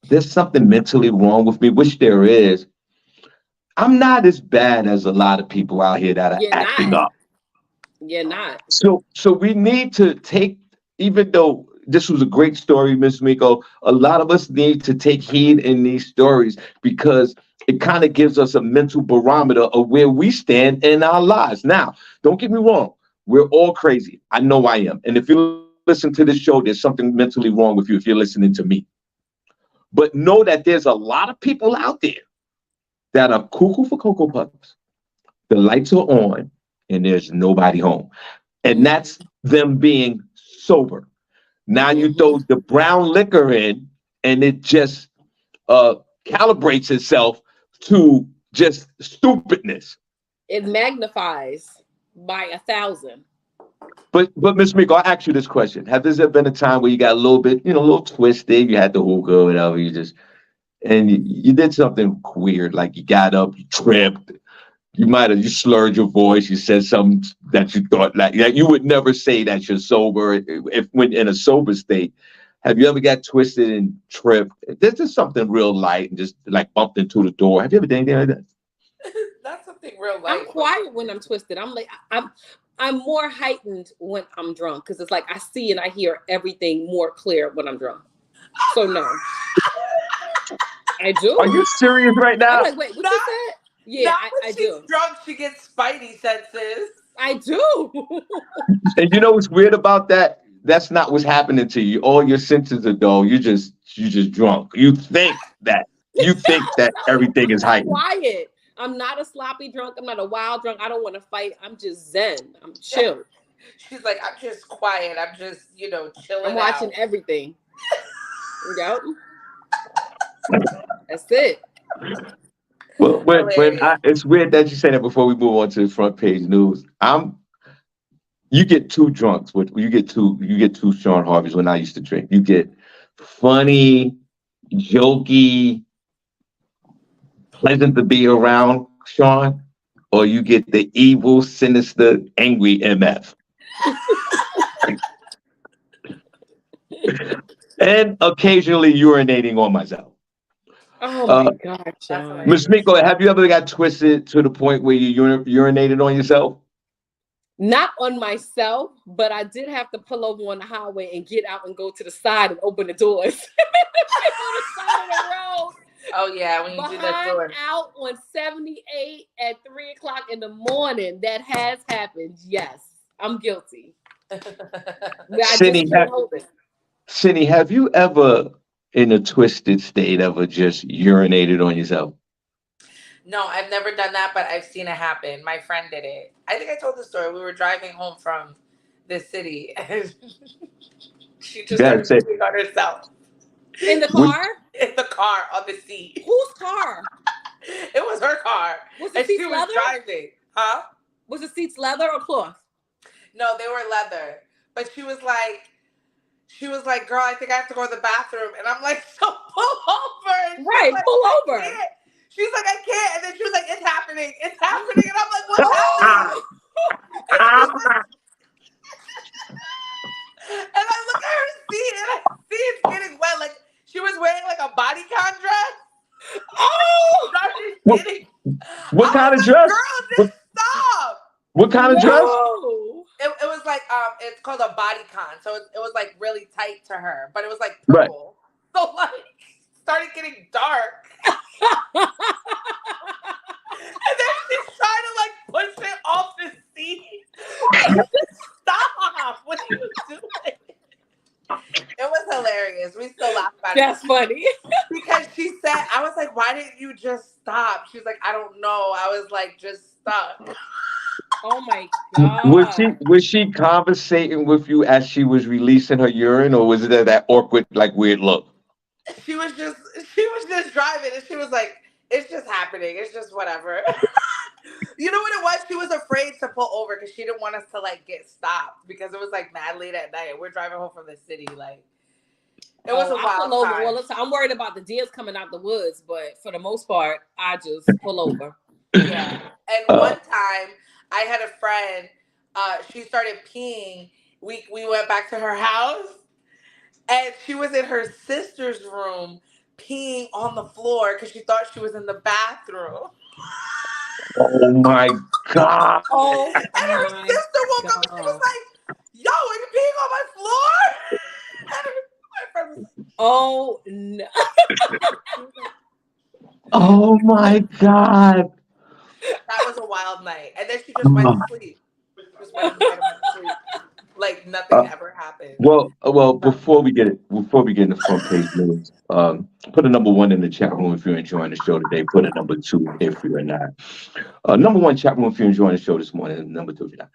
there's something mentally wrong with me, which there is, I'm not as bad as a lot of people out here that are You're acting not. up. You're not. So we need to take, even though this was a great story, Miss Miko, a lot of us need to take heed in these stories because it kind of gives us a mental barometer of where we stand in our lives. Now, don't get me wrong, we're all crazy. I know I am. And if you listen to this show, there's something mentally wrong with you if you're listening to me. But know that there's a lot of people out there that are cuckoo for Cocoa Puffs. The lights are on and there's nobody home. And Mm-hmm. that's them being sober. Now you Mm-hmm. throw the brown liquor in and it just uh, calibrates itself to just stupidness. It magnifies by 1,000. But Miss Miko, I'll ask you this question. Have there been a time where you got a little bit, a little twisted, you had the hookah or whatever, and you did something weird, like you got up, you tripped, you slurred your voice, you said something that you thought like you would never say that you're sober if when in a sober state. Have you ever got twisted and tripped? This is something real light and just like bumped into the door. Have you ever done anything like that? That's something real I'm light. quiet when I'm twisted. I'm more heightened when I'm drunk because it's like I see and I hear everything more clear when I'm drunk. So no, I Are you do. serious right I'm now? like, wait, what Not, you said? Yeah, not when I she's do. drunk, she gets spidey senses. I do. And you know what's weird about that? That's not what's happening to you. All your senses are dull. You just drunk. You think that everything is I'm heightened. quiet. I'm not a sloppy drunk. I'm not a wild drunk. I don't want to fight. I'm just zen. I'm chill. She's like, I'm just quiet. I'm just, I'm chilling watching out. everything. Yep. That's it. Well, Hilarious. it's weird that you say that before we move on to the front page news. You get two drunks. You get two Shawn Harveys when I used to drink. You get funny, jokey, pleasant to be around, Sean, or you get the evil, sinister, angry MF. And occasionally urinating on myself. Oh my Uh, God, That's Sean. Miss hilarious. Miko, have you ever got twisted to the point where you urinated on yourself? Not on myself, but I did have to pull over on the highway and get out and go to the side and open the doors. On the side of the road, Oh yeah, when you do that behind door. out on 78 at 3 o'clock in the morning. That has happened. Yes, I'm guilty. I Cindy, just can't hold it. Cindy, have you ever, in a twisted state, ever just urinated on yourself? No, I've never done that, but I've seen it happen. My friend did it. I think I told the story. We were driving home from this city, and she just God, started say, peeing on herself In the which, car? in the car on the seat. Whose car? It was her car, Was the and she seats was leather? driving. Huh? Was the seats leather or cloth? No, they were leather. But she was like, girl, I think I have to go to the bathroom. And I'm like, so pull over. And she's Right, like, pull I over. can't. She's like, I can't. And then she was like, it's happening. It's happening. And I'm like, what's happening? And she's like, and I look at her seat and I see it's getting wet. Like she was wearing like a bodycon dress. Oh Started what, getting. what I was kind of like, dress? girl, What, just stop. what kind of dress? no! It was like it's called a bodycon, so it was like really tight to her, but it was like Right. purple. So like started getting dark, and then she's trying to like push it off the seat. I'm like, just stop! What are you doing? It was hilarious. We still laugh about it That's funny. because she said, "I was like, why didn't you just stop?" She's like, "I don't know." I was like, "Just stop." Oh my Was God. she conversating with you as she was releasing her urine, or was it that awkward, like weird look? she was just she was just driving and she was like, it's just happening. It's just whatever. You know what it was? pull over because she didn't want us to like get stopped because it was like mad late at night. We're driving home from the city. Like it was a I wild pull over time. all the time. I'm worried about the deers coming out the woods, but for the most part, I just pull over. Yeah. And one time I had a friend, she started peeing. We went back to her house and she was in her sister's room peeing on the floor because she thought she was in the bathroom. Oh my God. Oh And her my sister woke up and she was God. like, yo, are you peeing on my floor? And my friend was like, Oh no. Oh my God. that was a wild night. And then she just went to sleep. Just went in bed and went to sleep. Like nothing ever happened. Well, before we get in the front page news, put a number one in the chat room if you're enjoying the show today. Put a number two if you're not. Number one chat room if you're enjoying the show this morning, and number two if you're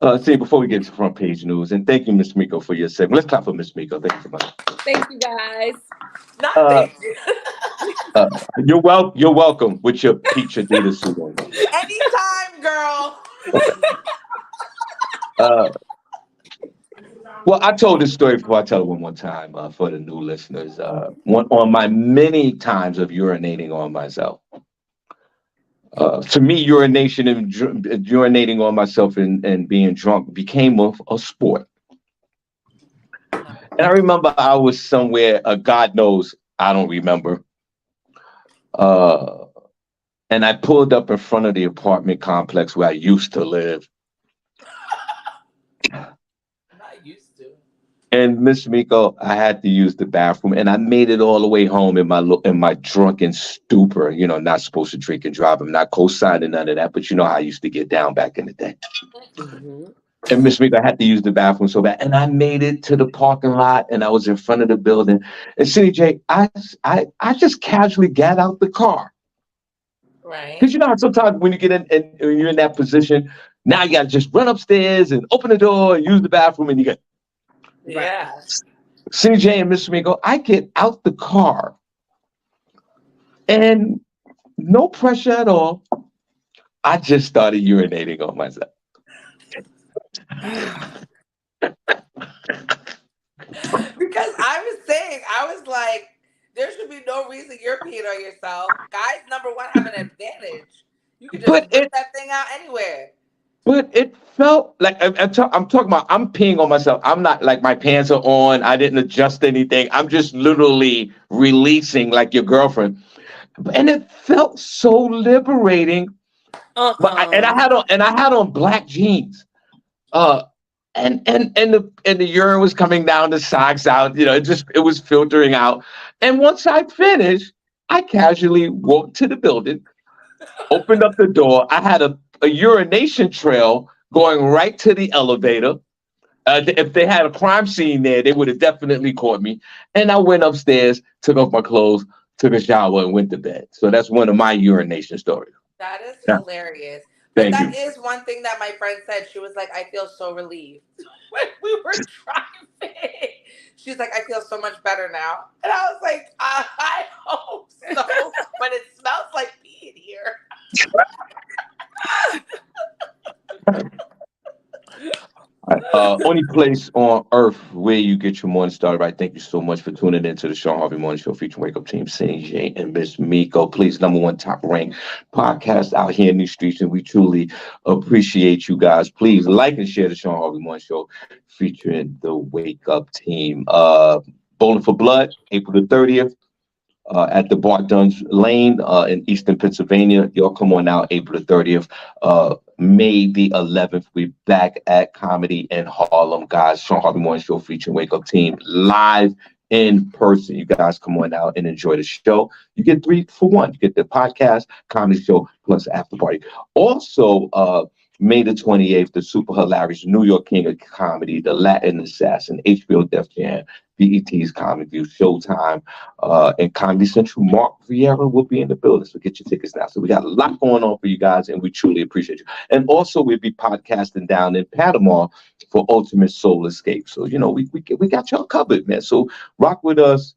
not. See, before we get to front page news, and thank you, Miss Miko, for your segment. Let's clap for Miss Miko. Thank you so much. Thank you guys. Nothing. You're welcome with your peach Adidas suit on. Anytime, girl. Well, I told this story before. I tell it one more time for the new listeners. One on my many times of urinating on myself. To me, urinating on myself and being drunk became a sport. And I remember I was somewhere. God knows I don't remember. And I pulled up in front of the apartment complex where I used to live. Not used to. And Miss Miko, I had to use the bathroom, and I made it all the way home in my drunken stupor. You know, not supposed to drink and drive. I'm not co-signing none of that, but you know how I used to get down back in the day. Mm-hmm. And Miss Miko, I had to use the bathroom so bad, and I made it to the parking lot, and I was in front of the building. And CJ, I just casually got out the car. Right. Because you know how sometimes when you get in and when you're in that position, now you got to just run upstairs and open the door and use the bathroom, and you get. Yeah. CJ and Miss Miko, I get out the car and no pressure at all. I just started urinating on myself. Because I was saying, I was like, there should be no reason you're peeing on yourself. Guys, number one, have an advantage. You can just But whip that thing out anywhere. it felt like I'm talking about. I'm peeing on myself. I'm not like my pants are on. I didn't adjust anything. I'm just literally releasing like your girlfriend, and it felt so liberating. But I had on black jeans. And the urine was coming down, the socks out, you know, it was filtering out. And once I finished, I casually walked to the building, opened up the door. I had a urination trail going right to the elevator. If they had a crime scene there, they would have definitely caught me. And I went upstairs, took off my clothes, took a shower, and went to bed. So that's one of my urination stories. That is Yeah. hilarious. But Thank that you. is one thing that my friend said. She was like, I feel so relieved when we were driving. She's like, I feel so much better now. And I was like, I hope so. But it smells like pee in here. Only place on earth where you get your morning started right. Thank you so much for tuning in to the Shawn Harvey Morning Show featuring Wake Up Team, CJ and Miss Miko. Please, number one top ranked podcast out here in these streets, and we truly appreciate you guys. Please like and share the Shawn Harvey Morning Show featuring the Wake Up Team. Bowling for Blood, April the 30th. At the Bart Dunn's Lane in Eastern Pennsylvania. Y'all come on out April the 30th. May the 11th, we're back at Comedy in Harlem, guys. Shawn Harvey Morning Show featuring Wake Up Team live in person. You guys come on out and enjoy the show. You get 3 for 1. You get the podcast, comedy show, plus after party. Also, May the 28th, the super hilarious New York King of Comedy, the Latin Assassin, HBO Def Jam, BET's Comedy View, Showtime, and Comedy Central. Mark Vieira will be in the building, so get your tickets now. So we got a lot going on for you guys, and we truly appreciate you. And also, we'll be podcasting down in Panama for Ultimate Soul Escape. So, you know, we got y'all covered, man. So rock with us,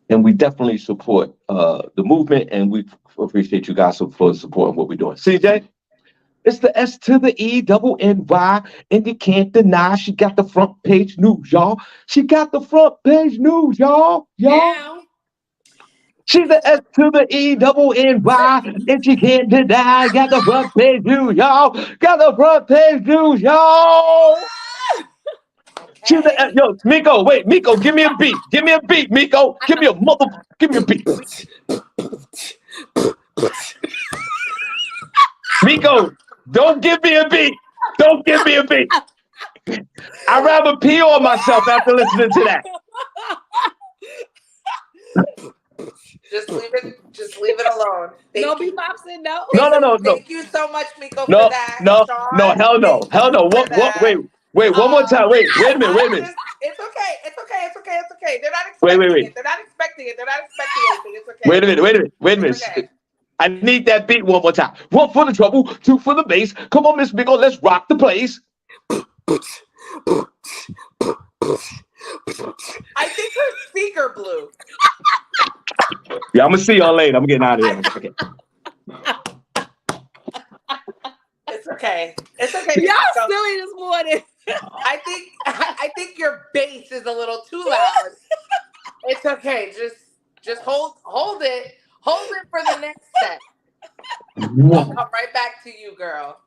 and we definitely support the movement, and we appreciate you guys for supporting what we're doing. CJ? It's the S to the E double N Y, and you can't deny she got the front page news, y'all. She got the front page news, y'all. Now, She's the S to the E double N Y, and she can't deny. Got the front page news, y'all. Got the front page news, y'all. She's the Okay. yo, Miko. Wait, Miko, give me a beat. Give me a beat, Miko. Give me a mother. Give me a beat, Miko. Don't give me a beat. Don't give me a beat. I'd rather pee on myself after listening to that. Just leave it alone. no Thank you. beatboxing, no. No, no, no, no. Thank you so much, Miko, for No, that. no, no, Sean, hell no, thank hell you no. for What, that. wait, one more time. Wait a minute, wait a minute. It's okay. It's okay. They're not Wait, expecting wait. it. They're not expecting it. They're not expecting anything. It's okay. Wait a It's minute. okay. I need that beat one more time. One for the trouble, two for the bass. Come on, Miss Miko, let's rock the place. I think her speaker blew. Yeah, I'm gonna see y'all later. I'm getting out of here. I- Okay. It's okay. It's okay. Y'all Miko. silly this morning. I think your bass is a little too loud. It's okay. Just hold it. Hold it for the next set. We'll Whoa. come right back to you, girl.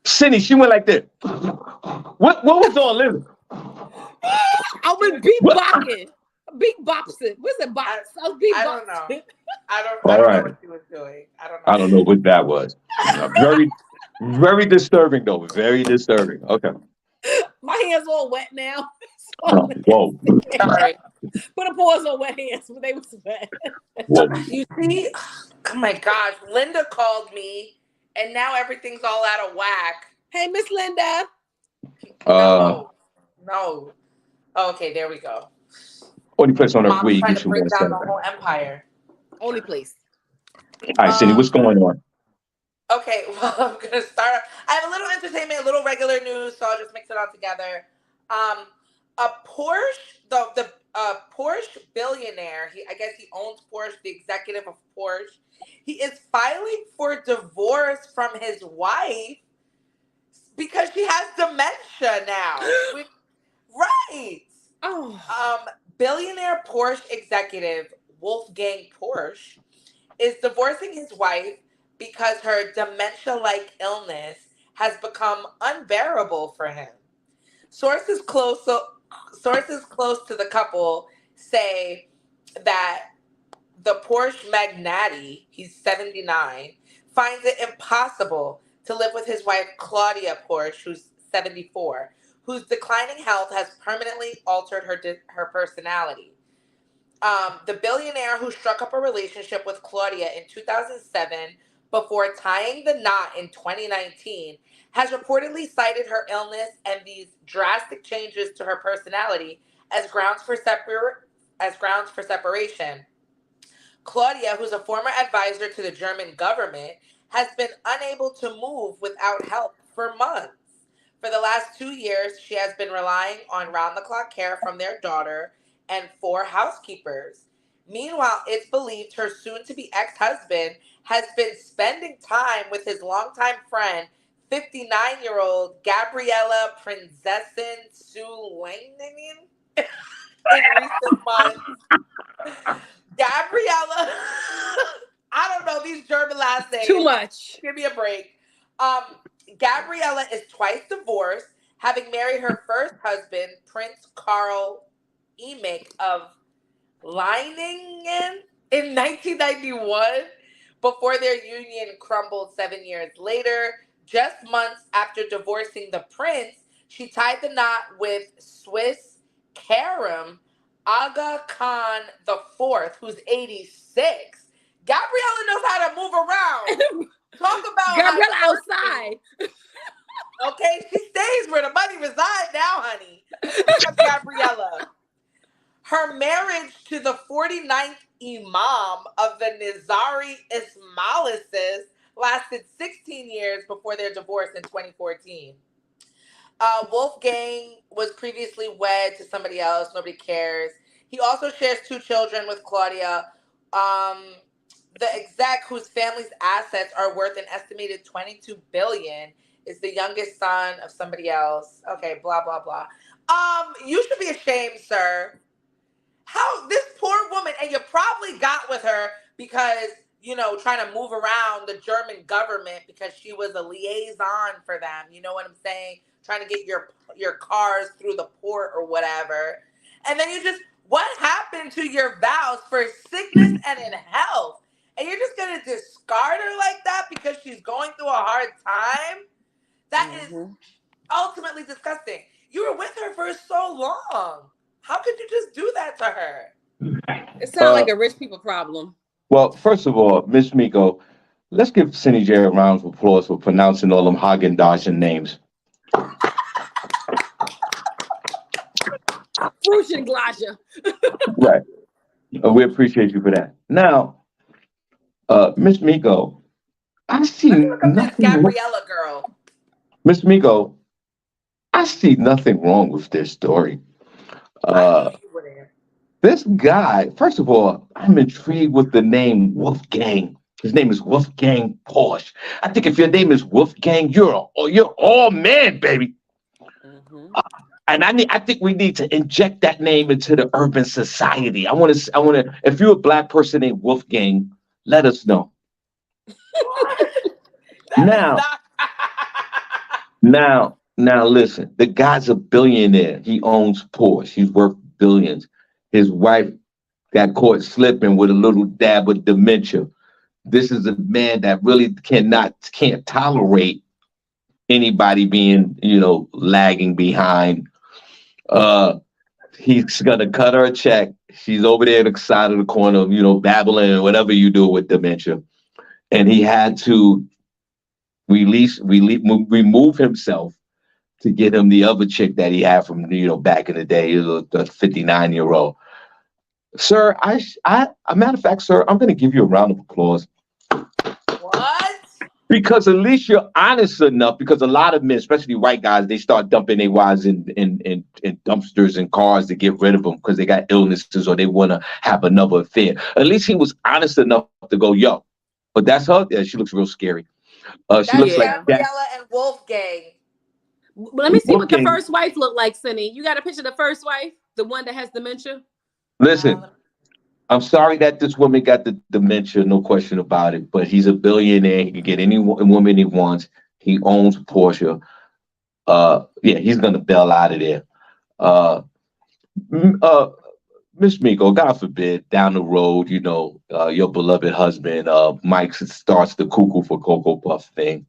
Cindy, she went like this. What was on Listen? I was What? beatboxing. Beatboxing. What's it box? I was I don't know. beatboxing. I All don't know right. what she was doing. I don't I know. don't know what that was. Very, very disturbing though. Very disturbing. Okay. My hands all wet now. Whoa. Sorry. Put a pause on wet hands, but they was wet. Whoa. You see? Oh my gosh. Linda called me and now everything's all out of whack. Hey, Miss Linda. No. No. Okay, there we go. Only place on earth where Mom's you trying get to you bring one down center. the whole empire. Only place. All right, Cindy, what's going on? Okay, well, I'm gonna start. I have a little entertainment, a little regular news, so I'll just mix it all together. Um, a Porsche, the Porsche billionaire. I guess he owns Porsche, the executive of Porsche. He is filing for divorce from his wife because she has dementia now. Right. Oh. Billionaire Porsche executive Wolfgang Porsche is divorcing his wife because her dementia-like illness has become unbearable for him. Sources close so, Sources close to the couple say that the Porsche magnate, he's 79, finds it impossible to live with his wife Claudia Porsche, who's 74, whose declining health has permanently altered her personality. The billionaire who struck up a relationship with Claudia in 2007 before tying the knot in 2019 has reportedly cited her illness and these drastic changes to her personality as grounds for separation. Claudia, who's a former advisor to the German government, has been unable to move without help for months. For the last 2 years, she has been relying on round the clock care from their daughter and 4 housekeepers. Meanwhile, it's believed her soon to be ex husband has been spending time with his longtime friend, 59-year-old Gabriella Prinzessin Sulaiman in recent months. Gabriella, I don't know these German last names. Too much. Give me a break. Gabriella is twice divorced, having married her first husband, Prince Karl Emick of Leiningen in 1991, before their union crumbled 7 years later. Just months after divorcing the prince, she tied the knot with Swiss Karim Aga Khan the Fourth, who's 86. Gabriella knows how to move around. Talk about Gabriella how outside. Okay, she stays where the money resides now, honey. Look at Gabriella. Her marriage to the 49th Imam of the Nizari Ismailis lasted 16 years before their divorce in 2014. Wolfgang was previously wed to somebody else. Nobody cares. He also shares 2 children with Claudia. Um, the exec whose family's assets are worth an estimated 22 billion is the youngest son of somebody else. Okay, blah blah blah. You should be ashamed, sir. How this poor woman, and you probably got with her because trying to move around the German government because she was a liaison for them. You know what I'm saying? Trying to get your cars through the port or whatever. And then what happened to your vows for sickness and in health? And you're just gonna discard her like that because she's going through a hard time? That is ultimately disgusting. You were with her for so long. How could you just do that to her? It sounds like a rich people problem. Well, first of all, Miss Miko, let's give Cindy J a round of applause for pronouncing all them Hagen-Dazs names. Fruit and Glaja. Right. We appreciate you for that. Now, Miss Miko, I see Let me look up this nothing. Gabriella girl. Miss Miko, I see nothing wrong with this story. I knew you wouldn't. This guy, first of all, I'm intrigued with the name Wolfgang. His name is Wolfgang Porsche. I think if your name is Wolfgang, you're all man, baby. And I think we need to inject that name into the urban society. I want to. If you're a black person named Wolfgang, let us know. Now, now, listen. The guy's a billionaire. He owns Porsche. He's worth billions. His wife got caught slipping with a little dab of dementia. This is a man that really can't tolerate anybody being, lagging behind. He's gonna cut her a check. She's over there at the side of the corner, babbling or whatever you do with dementia. And he had to remove himself to get him the other chick that he had from, back in the day, the 59-year-old. Sir, a matter of fact, sir, I'm going to give you a round of applause. What? Because at least you're honest enough, because a lot of men, especially white guys, they start dumping their wives in dumpsters and cars to get rid of them because they got illnesses or they want to have another affair. At least he was honest enough to go, yo, but that's her. Yeah, she looks real scary. She looks like Gabriella and Wolfgang. Let me see what the first wife looked like, Cindy. You got a picture of the first wife? The one that has dementia? Listen, I'm sorry that this woman got the dementia, no question about it, but he's a billionaire. He can get any woman he wants. He owns Porsche. He's going to bail out of there. Miss Miko, God forbid, down the road, your beloved husband, Mike starts the cuckoo for Cocoa Puff thing.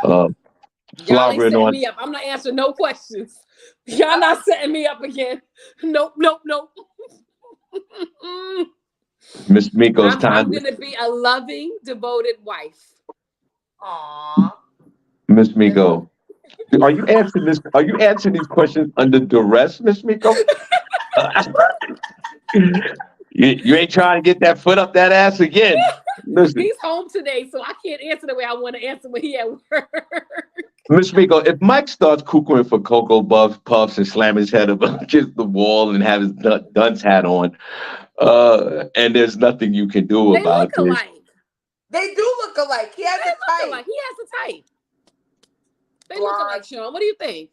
Y'all ain't setting me up. I'm not answering no questions. Y'all not setting me up again. Nope. Miss Miko's time. I'm gonna be a loving, devoted wife. Aww. Miss Miko, are you answering this? Are you answering these questions under duress, Miss Miko? You ain't trying to get that foot up that ass again. Listen. He's home today, so I can't answer the way I want to answer when he at work. Miss Miko, if Mike starts cuckooing for Cocoa Puffs and slam his head up against the wall and have his dunce hat on, and there's nothing you can do about it. They do look alike. He has a type. He has a type. They look alike, Shawn. What do you think?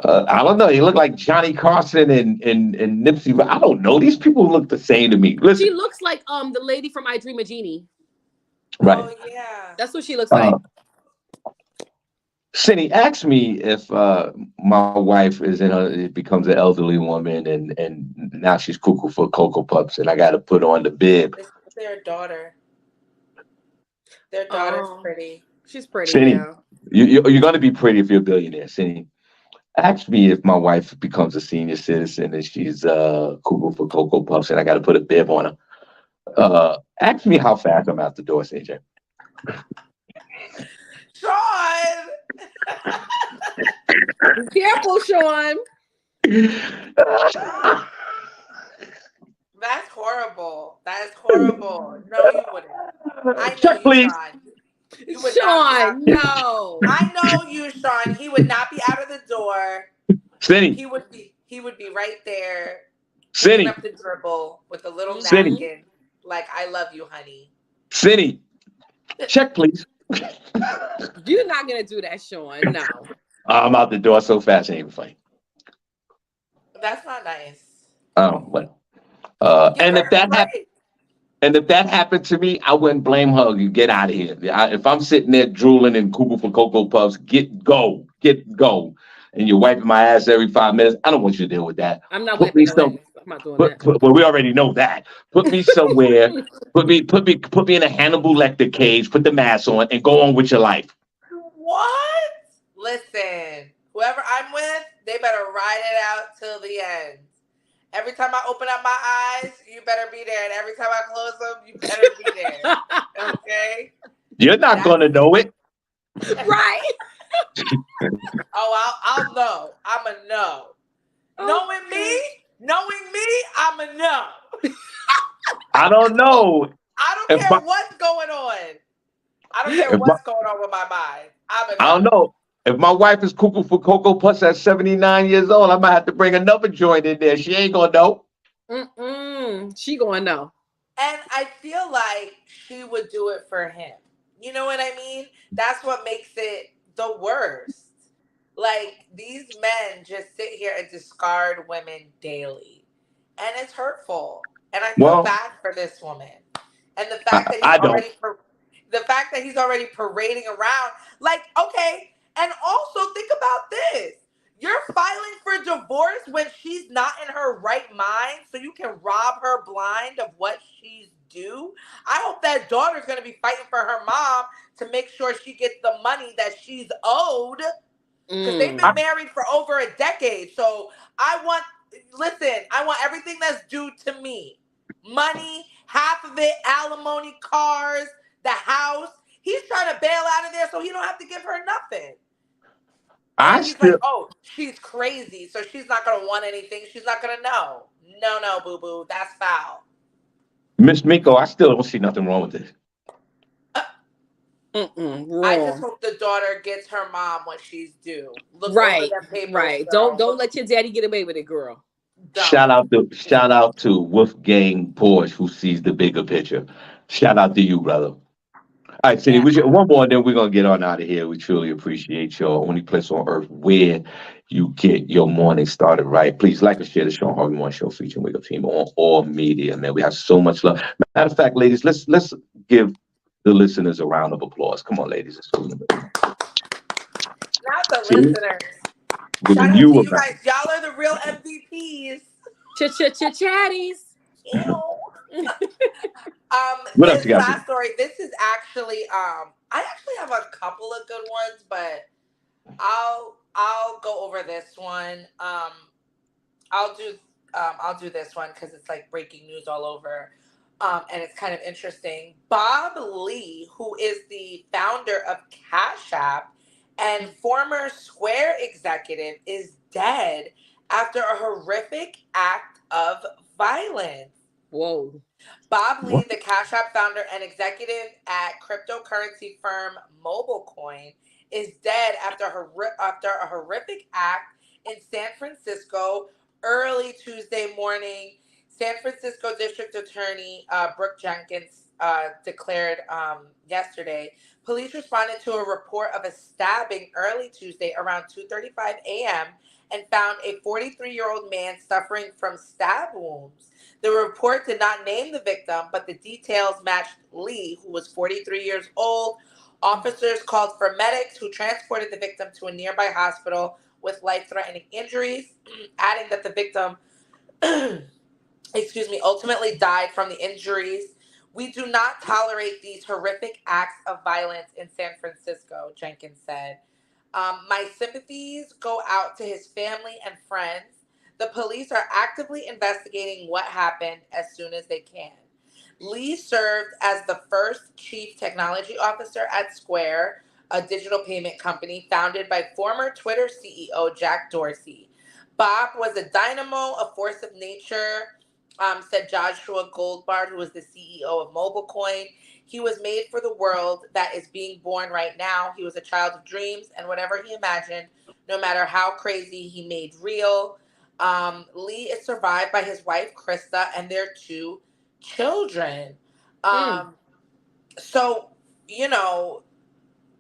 I don't know. He looked like Johnny Carson and Nipsey, but I don't know. These people look the same to me. Listen. She looks like the lady from I Dream of Jeannie. Right. Oh yeah. That's what she looks like. Cindy, ask me if my wife becomes an elderly woman and now she's cuckoo for Cocoa Puffs and I got to put on the bib. It's their daughter. Their daughter's pretty. She's pretty. Cindy, yeah. You're going to be pretty if you're a billionaire, Cindy. Ask me if my wife becomes a senior citizen and she's cuckoo for Cocoa Puffs and I got to put a bib on her. Ask me how fast I'm out the door, CJ. Shawn! Be careful, Shawn. That's horrible. That is horrible. No, you wouldn't. I know Check, please. Shawn. You would Shawn, no. I know you, Shawn. He would not be out of the door. Cindy. He would be right there. Cindy. Up the dribble with a little Cindy. napkin. Like, I love you, honey. Cindy, check, please. You're not gonna do that, Shawn. No. I'm out the door so fast, it ain't even funny. That's not nice. But Give her a break. and if that happened to me, I wouldn't blame her. You get out of here. If I'm sitting there drooling and cuckoo for cocoa puffs, get go. And you're wiping my ass every 5 minutes. I don't want you to deal with that. I'm not Put me wiping no some. ass. I'm not doing that. Well, we already know that. Put me somewhere. Put me in a Hannibal Lecter cage. Put the mask on and go on with your life. What? Listen, whoever I'm with, they better ride it out till the end. Every time I open up my eyes, you better be there. And every time I close them, you better be there. Okay? You're not That's gonna know it. Right. oh, I'll know. I'm a know. Knowing me, I'm a know. I don't know. I don't If care my, what's going on. I don't care if my, what's going on with my mind. I'm a I don't know. know. If my wife is cuckoo for cocoa puffs at 79 years old, I might have to bring another joint in there. She ain't gonna know. She going no. And I feel like she would do it for him. You know what I mean? That's what makes it the worst. Like, these men just sit here and discard women daily. And it's hurtful. And I feel Well, bad for this woman. And the fact that I don't. he's already parading around, like, okay. And also think about this. You're filing for divorce when she's not in her right mind, so you can rob her blind of what she's due. I hope that daughter's gonna be fighting for her mom to make sure she gets the money that she's owed. Because they've been married for over a decade. So I want everything that's due to me. Money, half of it, alimony, cars, the house. He's trying to bail out of there so he don't have to give her nothing. I And he's like, still, oh, she's crazy, so she's not going to want anything. She's not going to know. No, boo-boo, that's foul. Miss Miko, I still don't see nothing wrong with this. I just hope the daughter gets her mom what she's due. Look Right, over the papers, right. girl. Don't let your daddy get away with it, girl. Shout out to Wolfgang Porsche who sees the bigger picture. Shout out to you, brother. All right, Cindy, Yeah. one more, and then we're gonna get on out of here. We truly appreciate y'all. Only place on earth where you get your morning started right. Please like and share the Sean Harvey Morning Show featuring Wake Up Team on all media, man. We have so much love. Matter of fact, ladies, let's give the listeners a round of applause. Come on, ladies. Not the See? listeners. Giving Shout out you to a you guys. Y'all are the real MVPs. Chatties. Ew. What else This you got? last story, this is actually I actually have a couple of good ones, but I'll go over this one. I'll do this one because it's like breaking news all over. And it's kind of interesting. Bob Lee, who is the founder of Cash App and former Square executive, is dead after a horrific act of violence. Whoa. Bob Lee, the Cash App founder and executive at cryptocurrency firm MobileCoin, is dead after a horrific act in San Francisco early Tuesday morning. San Francisco District Attorney Brooke Jenkins declared yesterday. Police responded to a report of a stabbing early Tuesday around 2:35 a.m. and found a 43-year-old man suffering from stab wounds. The report did not name the victim, but the details matched Lee, who was 43 years old. Officers called for medics who transported the victim to a nearby hospital with life-threatening injuries, adding that the victim, ultimately died from the injuries. We do not tolerate these horrific acts of violence in San Francisco, Jenkins said. My sympathies go out to his family and friends. The police are actively investigating what happened as soon as they can. Lee served as the first chief technology officer at Square, a digital payment company founded by former Twitter CEO Jack Dorsey. Bob was a dynamo, a force of nature, said Joshua Goldbard, who was the CEO of MobileCoin. He was made for the world that is being born right now. He was a child of dreams, and whatever he imagined, no matter how crazy, he made real. Lee is survived by his wife, Krista, and their two children. Mm. So, you know,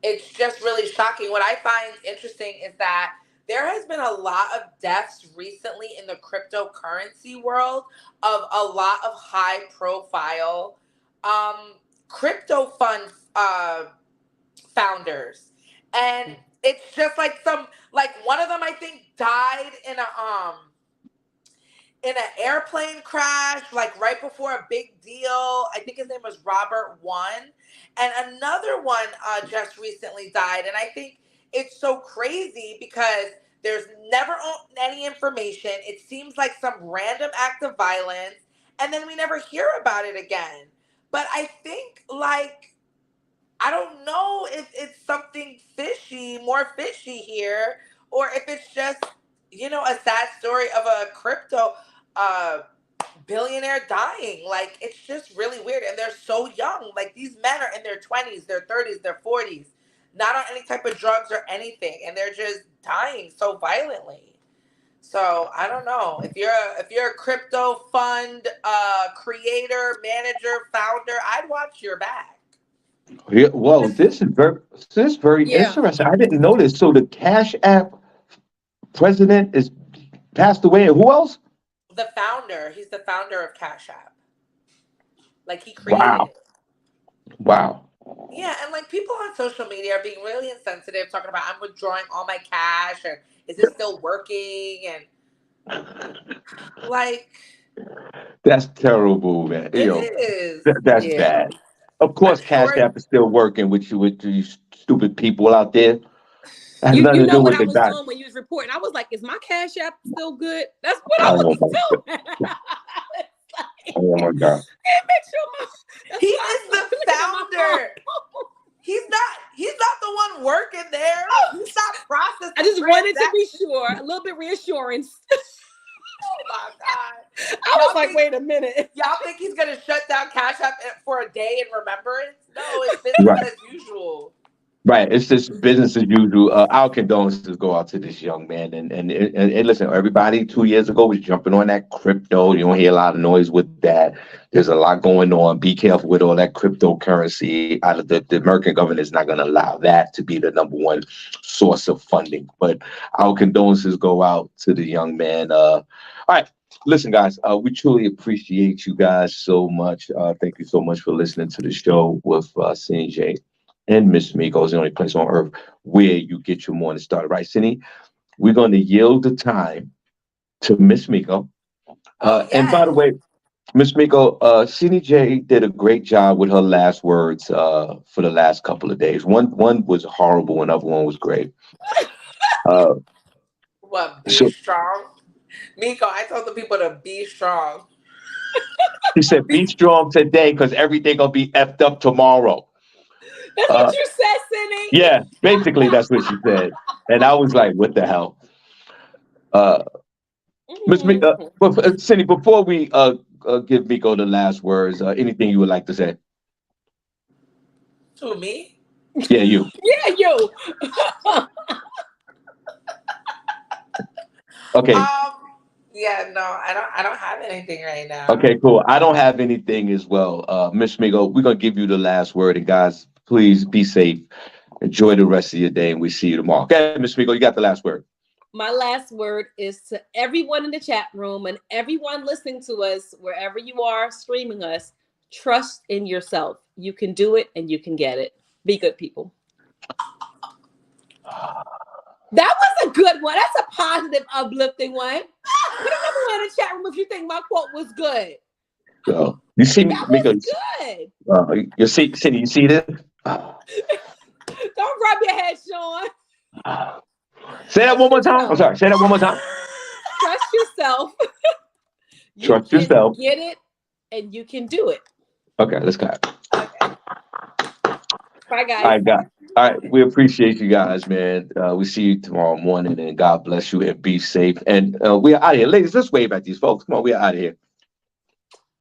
it's just really shocking. What I find interesting is that there has been a lot of deaths recently in the cryptocurrency world of a lot of high profile um, crypto fund founders. And it's just like one of them I think died in an airplane crash, like right before a big deal. I think his name was Robert One. And another one just recently died. And I think it's so crazy because there's never any information. It seems like some random act of violence. And then we never hear about it again. But I think, like, I don't know if it's something more fishy here, or if it's just, a sad story of a crypto uh, billionaire dying. Like, it's just really weird. And they're so young. Like, these men are in their 20s, their 30s, their 40s, not on any type of drugs or anything. And they're just dying so violently. So I don't know. If you're a crypto fund creator, manager, founder, I'd watch your back. Yeah, well, this is very Yeah. interesting. I didn't know this. So the Cash App president is passed away, and who else? The founder, he's the founder of Cash App. Like, he created Wow, it. wow. Yeah, and like people on social media are being really insensitive, talking about I'm withdrawing all my cash and is it still working? And like That's terrible, man. it is. That's Yeah. bad. Of I'm course, Cash sure. App is still working with you stupid people out there. It has You nothing to know do what with I the was guy. doing when you was reporting? I was like, is my Cash App still good? That's what I was Oh my, doing. oh my God. Make sure my that's He what I is was the looking at my founder. phone. He's not the one working there. He's not processing I just wanted to be transactions. sure, a little bit reassurance. Oh my God. I was Y'all like, think wait a minute. y'all think he's gonna shut down Cash App for a day in remembrance? No, it's Right. business as usual. Right, it's just business as usual. Our condolences go out to this young man, and listen, everybody 2 years ago was jumping on that crypto. You don't hear a lot of noise with that. There's a lot going on. Be careful with all that cryptocurrency. Out of the American government is not going to allow that to be the number one source of funding. But our condolences go out to the young man. All right, listen, guys, we truly appreciate you guys so much. Thank you so much for listening to the show with CJ and Miss Miko is the only place on earth where you get your morning started. Right, Cindy? We're going to yield the time to Miss Miko. Oh And by the yes. way, Miss Miko, Cindy J did a great job with her last words for the last couple of days. One was horrible, another one was great. Uh, What, be so strong? Miko, I told the people to be strong. she said, "Be strong today, because everything gonna be effed up tomorrow." That's Uh, what you said, Cindy. yeah, basically that's what she said, and I was like, "What the hell?" Uh, Mm. Cindy, before we give Miko the last words, anything you would like to say? To me? Yeah, you. Yeah, you. Okay. Yeah, no, I don't have anything right now. Okay, cool. I don't have anything as well. Miss Miko, we're going to give you the last word. And guys, please be safe. Enjoy the rest of your day, and we see you tomorrow. Okay, Miss Miko, you got the last word. My last word is to everyone in the chat room and everyone listening to us, wherever you are streaming us, trust in yourself. You can do it and you can get it. Be good people. That was a good one. That's a positive, uplifting one. Put another one in the chat room if you think my quote was good. You see me, That Miko? was good. You see, Cindy, you see this? Don't rub your head, Shawn. Say that one more time. I'm sorry. Say that one more time. Trust yourself. You Trust can yourself. get it and you can do it. Okay, let's go. Okay. Bye, guys. All right, guys. All right, we appreciate you guys, man. We see you tomorrow morning, and God bless you and be safe. And we are out of here. Ladies, let's wave at these folks. Come on, we are out of here.